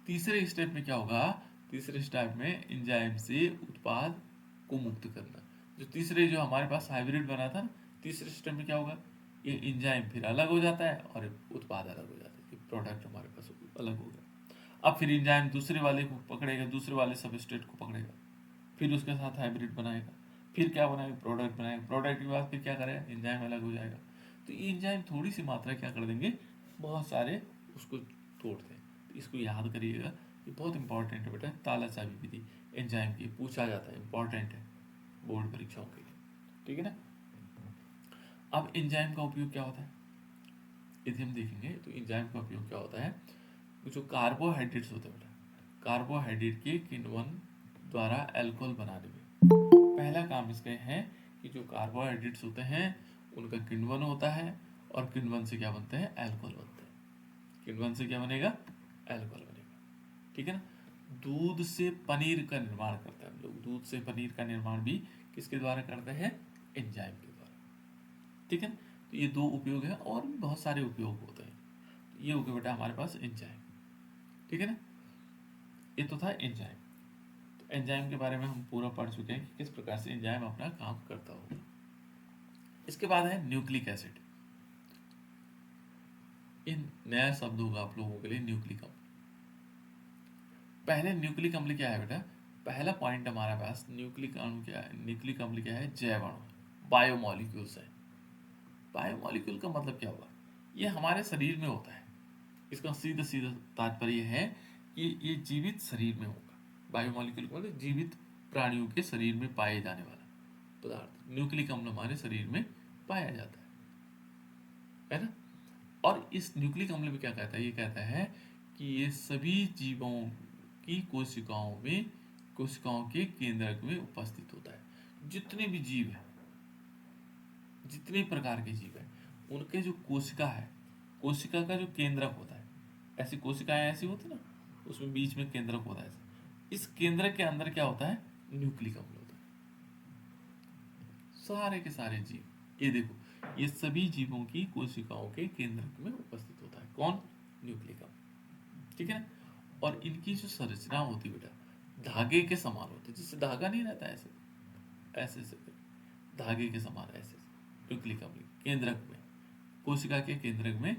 तीसरे स्टेप में क्या होगा, तीसरे स्टेप में एंजाइम से उत्पाद को मुक्त करना। जो तीसरे जो हमारे पास हाइब्रिड बना था ना, तीसरे स्टेप में क्या होगा, ये एंजाइम फिर अलग हो जाता है और उत्पाद अलग हो जाता है, प्रोडक्ट हमारे पास अलग हो गया। अब फिर एंजाइम दूसरे वाले को पकड़ेगा, दूसरे वाले सबस्ट्रेट को पकड़ेगा, फिर उसके साथ हाइब्रिड बनाएगा, फिर क्या बनाएगा, प्रोडक्ट बनाएगा, प्रोडक्ट के बाद फिर क्या करेगा, एंजाइम अलग हो जाएगा। तो ये एंजाइम थोड़ी सी मात्रा क्या कर देंगे, बहुत सारे उसको तोड़ते हैं। तो इसको याद करिएगा, ये बहुत इंपॉर्टेंट है बेटा, ताला चाबी विधि एंजाइम की पूछा जाता है, इंपॉर्टेंट है बोर्ड परीक्षाओं के लिए, ठीक है ना। अब एंजाइम का उपयोग क्या होता है, यदि हम देखेंगे तो एंजाइम का उपयोग क्या होता है, जो कार्बोहाइड्रेट्स होते हैं बेटा, कार्बोहाइड्रेट के किण्वन द्वारा अल्कोहल बनाने में पहला काम इसका है कि जो कार्बोहाइड्रेट्स होते हैं उनका किण्वन होता है, और किण्वन से क्या बनते हैं, अल्कोहल बनते हैं। किण्वन से क्या बनेगा, अल्कोहल बनेगा, ठीक है ना। दूध से पनीर का निर्माण करते हैं हम लोग, दूध से पनीर का निर्माण भी किसके द्वारा करते हैं, एंजाइम के द्वारा, ठीक है ना। तो ये 2 उपयोग है, और भी बहुत सारे उपयोग होते हैं। तो ये हो गया बेटा हमारे पास एंजाइम, ठीक है ना। ये तो था एंजाइम। तो एंजाइम के बारे में हम पूरा पढ़ चुके हैं कि किस प्रकार से एंजाइम अपना काम करता होगा। इसके बाद है न्यूक्लिक एसिड, इन नया शब्द होगा आप लोगों के लिए, न्यूक्लिक अम्ल। पहले न्यूक्लिक अम्ल क्या है बेटा, पहला पॉइंट हमारे पास न्यूक्लिक अणु क्या है, न्यूक्लिक अम्ल क्या है, जैव अणु, बायोमोलिक्यूल्स है। बायोमोलिक्यूल का मतलब क्या हुआ, ये हमारे शरीर में होता है, इसका सीधा सीधा तात्पर्य है कि ये जीवित शरीर में होगा। बायोमोलिक्यूल का मतलब जीवित प्राणियों के शरीर में पाए जाने वाला पदार्थ, न्यूक्लिक अम्ल हमारे शरीर में पाया जाता है ना। और इस न्यूक्लिक अम्ल में क्या कहता है, ये कहता है कि ये सभी जीवों की कोशिकाओं में, कोशिकाओं के केंद्रक में उपस्थित होता है। जितने भी जीव हैं, जितने प्रकार के जीव हैं, उनके जो कोशिका है, कोशिका का जो केंद्रक होता है, ऐसी कोशिकाएं ऐसी होती ना, उसमें बीच में केंद्रक होता है, इस केंद्रक के अंदर क्या होता है, न्यूक्लिक अम्ल होता है। सारे के सारे जीव, ये देखो, ये सभी जीवों की कोशिकाओं के केंद्रक में उपस्थित होता है, कौन, न्यूक्लिक अम्ल, ठीक है ना। और इनकी जो संरचना होती है बेटा, धागे के समान होते हैं, जिससे धागा नहीं रहता ऐसे ऐसे ऐसे धागे के समान ऐसे न्यूक्लिक अम्ल केंद्रक में, कोशिका के केंद्रक में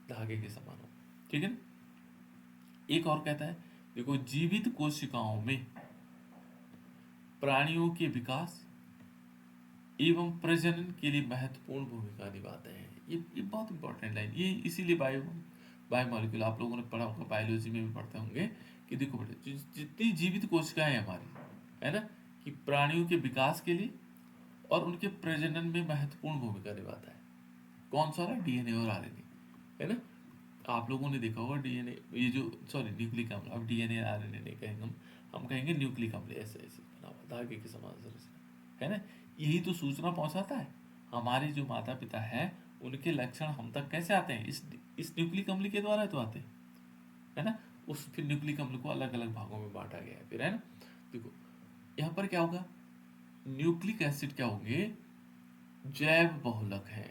धागे के समान हो, ठीक है ना। एक और कहता है, देखो, जीवित कोशिकाओं में प्राणियों के विकास एवं प्रजनन के लिए महत्वपूर्ण भूमिका निभाते हैं। ये बहुत इंपॉर्टेंट लाइन, ये इसीलिए बायोमोलिक्यूल आप लोगों ने पढ़ा होगा, बायोलॉजी में भी पढ़ते होंगे कि देखो बेटे, जितनी जीवित कोशिकाएं हमारी, है ना, कि प्राणियों के विकास के लिए और उनके प्रजनन में महत्वपूर्ण भूमिका निभाता है। कौन सा रहा? डीएनए और आरएनए, है ना। आप लोगों ने देखा होगा डीएनए, ये जो सॉरी न्यूक्लिक अम्ल, अब डीएनए आरएनए नहीं कहेंगे हम कहेंगे न्यूक्लिक अम्ल, ऐसे ऐसे बना हुआ धागे के समान संरचना, है ना। यही तो सूचना पहुंचाता है। हमारे जो माता पिता है उनके लक्षण हम तक कैसे आते हैं? इस न्यूक्लिक अम्ल के द्वारा तो आते हैं, है ना। उस फिर न्यूक्लिक अम्ल को अलग अलग भागों में बांटा गया है फिर, है ना। देखो यहाँ पर क्या होगा, न्यूक्लिक एसिड क्या होंगे? जैव बहुलक है।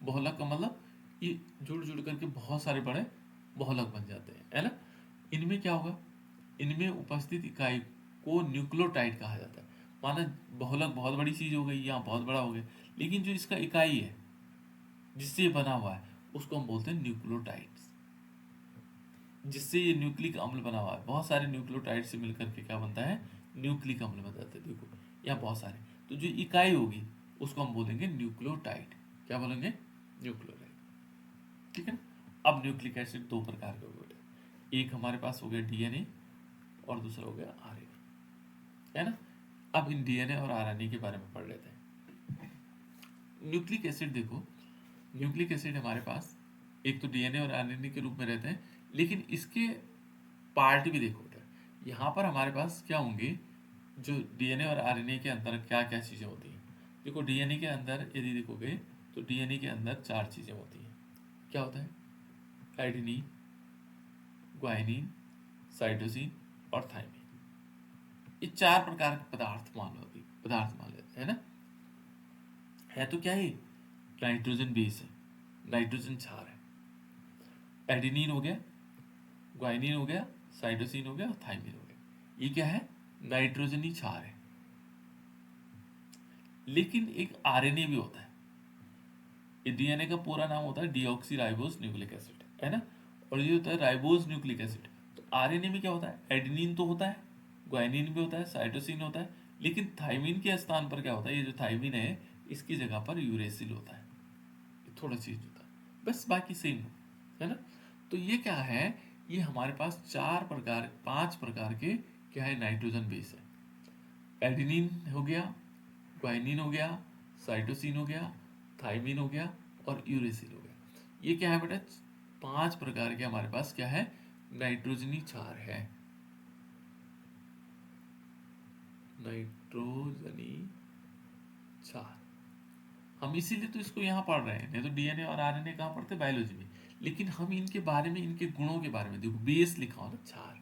बहुलक का मतलब ये जुड़ जुड़ करके बहुत सारे बड़े बहुलक बन जाते हैं, है ना। इनमें क्या होगा, इनमें उपस्थित इकाई को न्यूक्लियोटाइड कहा जाता है। माना बहुलक बहुत बड़ी चीज हो गई, यहाँ बहुत बड़ा हो गया, लेकिन जो इसका इकाई है जिससे ये बना हुआ है उसको हम बोलते हैं न्यूक्लियोटाइड्स। जिससे ये न्यूक्लिक अम्ल बना हुआ है, बहुत सारे न्यूक्लियोटाइड से मिलकर के क्या बनता है? न्यूक्लिक अम्ल बन जाता है। देखो यहाँ बहुत सारे, तो जो इकाई होगी उसको हम बोलेंगे न्यूक्लियोटाइड। क्या बोलेंगे? न्यूक्लियोटाइड, ठीक है ना। अब न्यूक्लिक एसिड दो प्रकार के हो गए, एक हमारे पास हो गया डीएनए और दूसरा हो गया आरएनए, है ना। अब इन डीएनए और आरएनए के बारे में पढ़ लेते हैं। न्यूक्लिक एसिड देखो, न्यूक्लिक एसिड हमारे पास एक तो डीएनए और आरएनए के रूप में रहते हैं, लेकिन इसके पार्ट भी देखो बेटा, यहाँ पर हमारे पास क्या होंगे, जो डीएनए और आरएनए के अंदर क्या क्या चीज़ें होती हैं। देखो डीएनए के अंदर यदि देखोगे तो डीएनए के अंदर 4 चीज़ें होती हैं। क्या होता है? एडेनिन, ग्वाइनिन, साइटोसिन और थाइमिन। ये 4 प्रकार के पदार्थ मान लेते हैं ना। है तो क्या, ये नाइट्रोजन बेस है, नाइट्रोजन क्षार है। एडेनिन हो गया, ग्वाइनिन हो गया, साइटोसिन हो गया और थाइमिन हो गया। ये क्या है? नाइट्रोजनी क्षार है। लेकिन एक आरएनए भी होता है। ये डीएनए का पूरा नाम होता है डीऑक्सी राइबोस न्यूक्लिक एसिड, है ना। और ये होता है राइबोस न्यूक्लिक एसिड। तो आरएनए में क्या होता है? एडेनिन तो होता है, ग्वाइनिन भी होता है, साइटोसिन होता है, लेकिन थाइमिन के स्थान पर क्या होता है? ये जो थाइमिन है इसकी जगह पर यूरेसिल होता है। थोड़ा चेंज होता है बस, बाकी सेम है ना। तो ये क्या है, ये हमारे पास 5 प्रकार के क्या है, नाइट्रोजन बेस है। एडेनिन हो गया, ग्वाइनिन हो गया, साइटोसिन हो गया, थाइमिन हो गया और यूरेसिल हो गया। ये क्या है बेटा? 5 प्रकार के हमारे पास क्या है, नाइट्रोजनी क्षार है। नाइट्रोजनी क्षार, हम इसीलिए तो इसको यहाँ पढ़ रहे हैं, नहीं तो डीएनए और आरएनए कहाँ पढ़ते? बायोलॉजी में। लेकिन हम इनके बारे में, इनके गुणों के बारे में, देखो बेस लिखा हो ना, क्षार,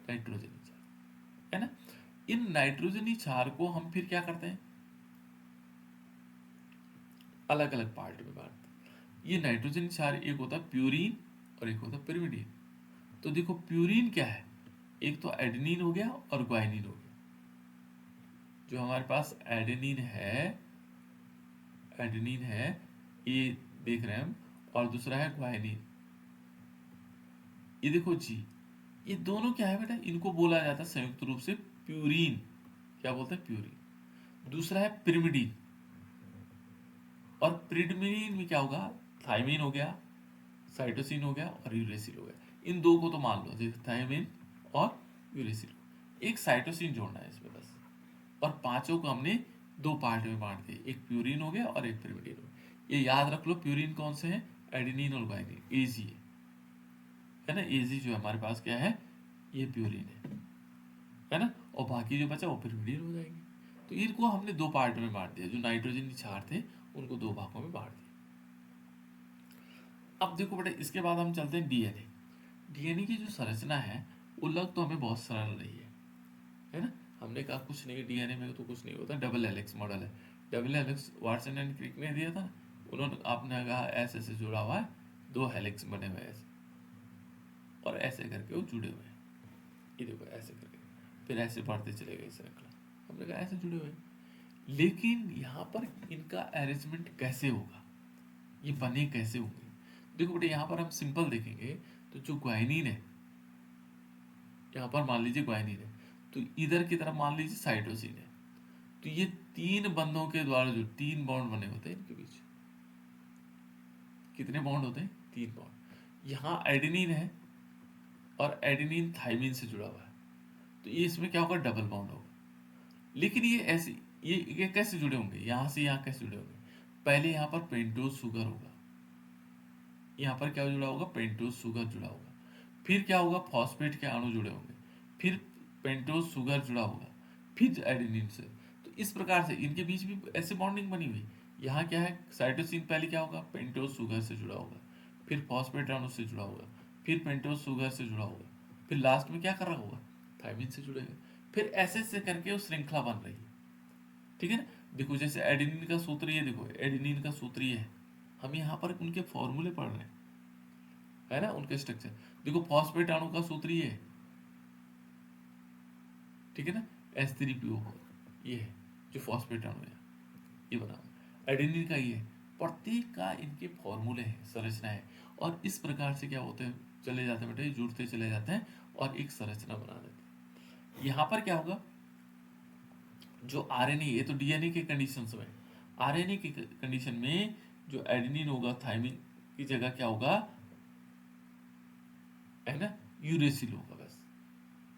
नाइट्रोजनी क्षार, है ना। इन नाइट्रोजनी क्षार को हम फिर क्या करते हैं? अलग अलग पार्ट में बांटते हैं। ये नाइट्रोजन क्षार एक होता है प्यूरिन और एक होता है पिरिमिडीन। तो देखो प्यूरिन क्या है, एक तो एडेनिन हो गया और ग्वाइनिन हो गया। जो हमारे पास एडेनिन है ये देख रहे हैं हम, और दूसरा है ग्वाइनिन। ये देखो जी, ये दोनों क्या है बेटा? इनको बोला जाता है संयुक्त रूप से प्यूरिन। क्या बोलते हैं? प्यूरिन। दूसरा है पिरिमिडीन, और पिरिमिडीन में क्या होगा? थाइमिन हो गया, साइटोसिन हो गया और यूरेसिल हो गया। इन दो को तो मान लो, जैसे थाइमिन और यूरेसिल। एक साइटोसिन जोड़ना है इसमें बस, और पांचों को हमने 2 पार्ट में बांट दिए, एक प्यूरिन हो गया और एक पिरिमिडीन हो गया। ये याद रख लो, प्यूरिन कौन से हैं? एडेनिन और ग्वाइनिन, एजी है ना। एजी जो हमारे पास क्या है, ये प्यूरिन है ना। और बाकी जो बचा वो पिरिमिडीन हो जाएंगे। तो इनको हमने 2 पार्ट में बांट दिया, जो नाइट्रोजन क्षार थे उनको 2 भागों में बांट दिया। अब देखो बेटा, इसके बाद हम चलते हैं डीएनए। डीएनए की जो संरचना है वो लग तो हमें बहुत सरल रही है ना। हमने कहा कुछ नहीं, डीएनए में तो कुछ नहीं होता, डबल हेलिक्स मॉडल है। Double helix Watson and Crick ने दिया था, उन्होंने आपने कहा ऐसे ऐसे जुड़ा हुआ है, 2 हेलिक्स बने हुए ऐसे, और ऐसे करके वो जुड़े हुए हैं। ये देखो ऐसे करके, फिर ऐसे बढ़ते चले गए श्रृंखला। हमने कहा ऐसे जुड़े हुए, लेकिन यहाँ पर इनका अरेंजमेंट कैसे होगा, ये बने कैसे होंगे? देखो बेटे, यहाँ पर हम सिंपल देखेंगे तो जो ग्वाइनिन है, यहाँ पर मान लीजिए ग्वाइनिन है, तो इधर की तरफ मान लीजिए साइटोसिन है, तो ये तीन बंधों के द्वारा जो तीन बॉन्ड बने होते हैं इनके बीच, कितने बॉन्ड होते हैं? तीन बॉन्ड। यहाँ एडेनिन है और एडेनिन थाइमिन से जुड़ा हुआ है, तो ये इसमें क्या होगा? डबल बॉन्ड होगा। लेकिन ये ऐसे ये कैसे जुड़े होंगे? यहाँ से यहाँ कैसे जुड़े होंगे? पहले यहाँ पर पेंटोज शुगर होगा, यहाँ पर क्या जुड़ा होगा? पेंटोज शुगर जुड़ा होगा। फिर क्या होगा? फॉस्फेट के अणु जुड़े होंगे, फिर पेंटोज शुगर जुड़ा होगा, फिर एडेनिन से। तो इस प्रकार से इनके बीच भी ऐसे बॉन्डिंग बनी हुई। यहाँ क्या है? साइटोसिन पहले क्या होगा? पेंटोज शुगर से जुड़ा होगा, फिर फॉस्फेट अणु से जुड़ा होगा, फिर पेंटोज शुगर से जुड़ा होगा, फिर लास्ट में क्या कर रहा होगा? थायमिन से जुड़ेगा। फिर ऐसे ऐसे करके वो श्रृंखला बन रही है। ठीक है ना? देखो जैसे एडेनिन का सूत्र ये देखो, एडेनिन का सूत्र ये है, हम यहाँ पर उनके फॉर्मूले पढ़ रहे हैं, है ना, उनके स्ट्रक्चर। देखो फॉस्फेट अणु का सूत्र ये है, ठीक है ना, H3PO4, ये है जो फॉस्फेट अणु है, ये बना हुआ। एडेनिन का ये है, प्रत्येक का इनके फॉर्मूले हैं, संरचना है, और इस प्रकार से क्या होते हैं, चले जाते हैं बेटे, जुड़ते चले जाते हैं और एक संरचना बना देते हैं। यहाँ पर क्या होगा? जो आरएनए, ये तो डीएनए के कंडीशन में, आरएनए की कंडीशन में जो एडेनिन होगा, थाइमिन की जगह क्या होगा? है ना, यूरेसिल होगा बस।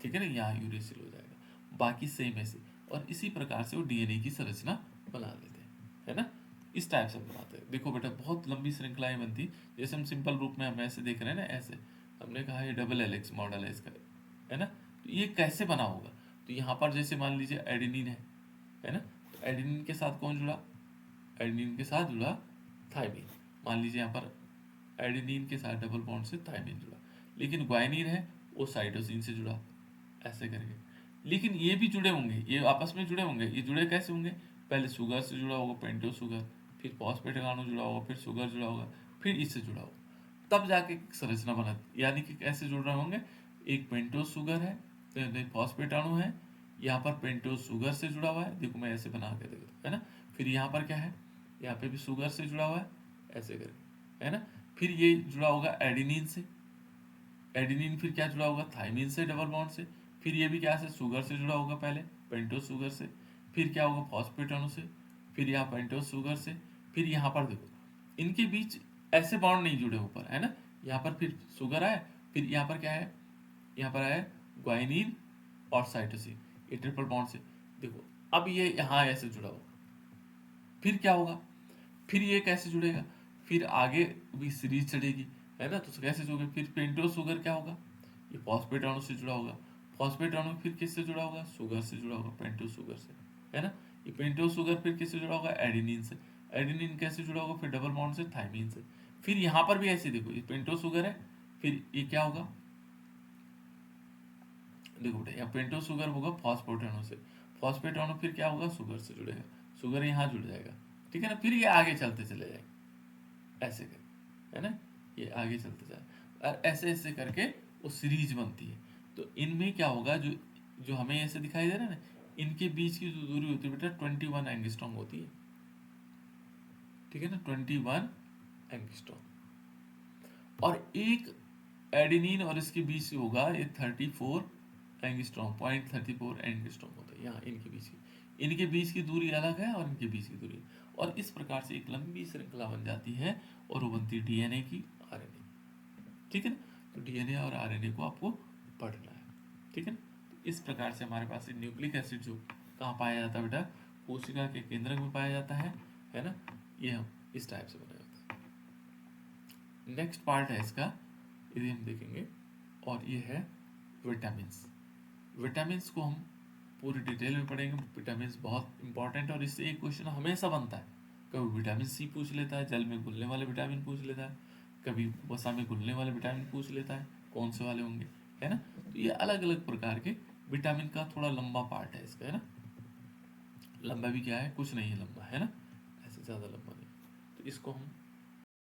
ठीक है ना, यहाँ यूरेसिल हो जाएगा, बाकी सेम ऐसे। और इसी प्रकार से वो डीएनए की संरचना बना लेते हैं, है ना, इस टाइप से बनाते हैं। देखो बेटा, बहुत लंबी श्रृंखलाएं बनती, जैसे हम सिंपल रूप में हम ऐसे देख रहे हैं ना, ऐसे हमने कहा ये डबल हेलिक्स मॉडल है इसका, है ना। तो ये कैसे बना होगा? तो यहाँ पर जैसे मान लीजिए एडेनिन है ना, तो एडेनिन के साथ कौन जुड़ा? एडेनिन के साथ जुड़ा थाइमिन। मान लीजिए यहाँ पर एडेनिन के साथ डबल बॉन्ड से थाइमिन जुड़ा, लेकिन ग्वाइनिन है वो साइटोसिन से जुड़ा, ऐसे करके। लेकिन ये भी जुड़े होंगे, ये आपस में जुड़े होंगे। ये जुड़े कैसे होंगे? पहले शुगर से जुड़ा होगा, पेंटो शुगर, फिर फॉस्फेट अणु जुड़ा होगा, फिर शुगर जुड़ा होगा, फिर इससे जुड़ा होगा, तब जाके एक संरचना बना। यानी कि कैसे जुड़ रहे होंगे? एक पेंटोज शुगर है, फॉस्फेट अणु है, यहाँ पर पेंटोज शुगर से जुड़ा हुआ है, देखो मैं ऐसे बना के देखता, है ना। फिर यहाँ पर क्या है? यहाँ पे भी शुगर से जुड़ा हुआ है, ऐसे करके, है ना। फिर ये जुड़ा होगा एडेनिन से, एडेनिन फिर क्या जुड़ा होगा? थाइमिन से, डबल बॉन्ड से। फिर ये भी क्या से? शुगर से जुड़ा होगा, पहले पेंटोज शुगर से, फिर क्या होगा? फॉस्फेट अणु से, फिर यहाँ पेंटोज शुगर से, फिर यहाँ पर देखो इनके बीच ऐसे बॉन्ड नहीं जुड़े ऊपर, है ना। यहाँ पर फिर शुगर आए, फिर यहाँ पर क्या है? यहाँ पर आया ग्वाइनिन और साइटोसिन, ये ट्रिपल बॉन्ड से। देखो अब ये यहाँ ऐसे जुड़ा होगा, फिर क्या होगा? फिर ये कैसे जुड़ेगा? फिर आगे भी सीरीज चलेगी, है ना। तो कैसे जुड़ेगा? फिर पेंटोज शुगर क्या होगा? ये फॉस्फेट अणु से जुड़ा होगा, फॉस्फेट अणु फिर किससे जुड़ा होगा? शुगर से जुड़ा होगा, पेंटोज शुगर से, है ना। ये पेंटोज शुगर फिर किससे जुड़ा होगा? एडेनिन से, एडेनिन कैसे जुड़ा होगा? फिर डबल बॉन्ड से थाइमिन से। फिर यहाँ पर भी ऐसे देखो, ये पेंटोज शुगर है, फिर ये क्या होगा? देखो बेटा, यहाँ पेंटोज शुगर होगा फॉस्फेट अणु से, फॉस्फेट अणु फिर क्या होगा? शुगर से जुड़ेगा, शुगर यहाँ जुड़ जाएगा, ठीक है ना। फिर ये आगे चलते चले जाएंगे, ऐसे कर, है ना, ये आगे चलते जाए, और ऐसे ऐसे करके वो सीरीज बनती है। तो इनमें क्या होगा? जो जो हमें ऐसे दिखाई दे रहा है ना, इनके बीच की जो दूरी होती है बेटा 21 एंगस्ट्रॉम होती है, ठीक है ना, 21 एंगस्ट्रॉम। और एक एडेनिन और इसके बीच होगा ये 34 एंगस्ट्रॉम, 0.34 एंगस्ट्रॉम होता है यहाँ इनके बीच की। इनके बीच की दूरी अलग है और इनके बीच की दूरी, और इस प्रकार से एक लंबी श्रृंखला बन जाती है, और वो बनती है डीएनए की, आरएनए, ठीक है ना। तो डीएनए और आरएनए को आपको पढ़ना है, ठीक है ना। तो इस प्रकार से हमारे पास न्यूक्लिक एसिड जो कहाँ पाया जाता है बेटा? कोशिका के केंद्रक में पाया जाता है ना। ये हम इस टाइप से बनाया जाता है। नेक्स्ट पार्ट है इसका, यदि हम देखेंगे, और ये है विटामिन्स। विटामिन्स को हम पूरी डिटेल में पढ़ेंगे। विटामिन्स बहुत इंपॉर्टेंट, और इससे एक क्वेश्चन हमेशा बनता है, कभी विटामिन सी पूछ लेता है, जल में घुलने वाले विटामिन पूछ लेता है, कभी वसा में घुलने वाले विटामिन पूछ लेता है, कौन से वाले होंगे, है ना। तो ये अलग अलग प्रकार के विटामिन का थोड़ा लंबा पार्ट है इसका, है ना। लंबा भी क्या है? कुछ नहीं है लंबा, है ना, ऐसे ज़्यादा लंबा नहीं। तो इसको हम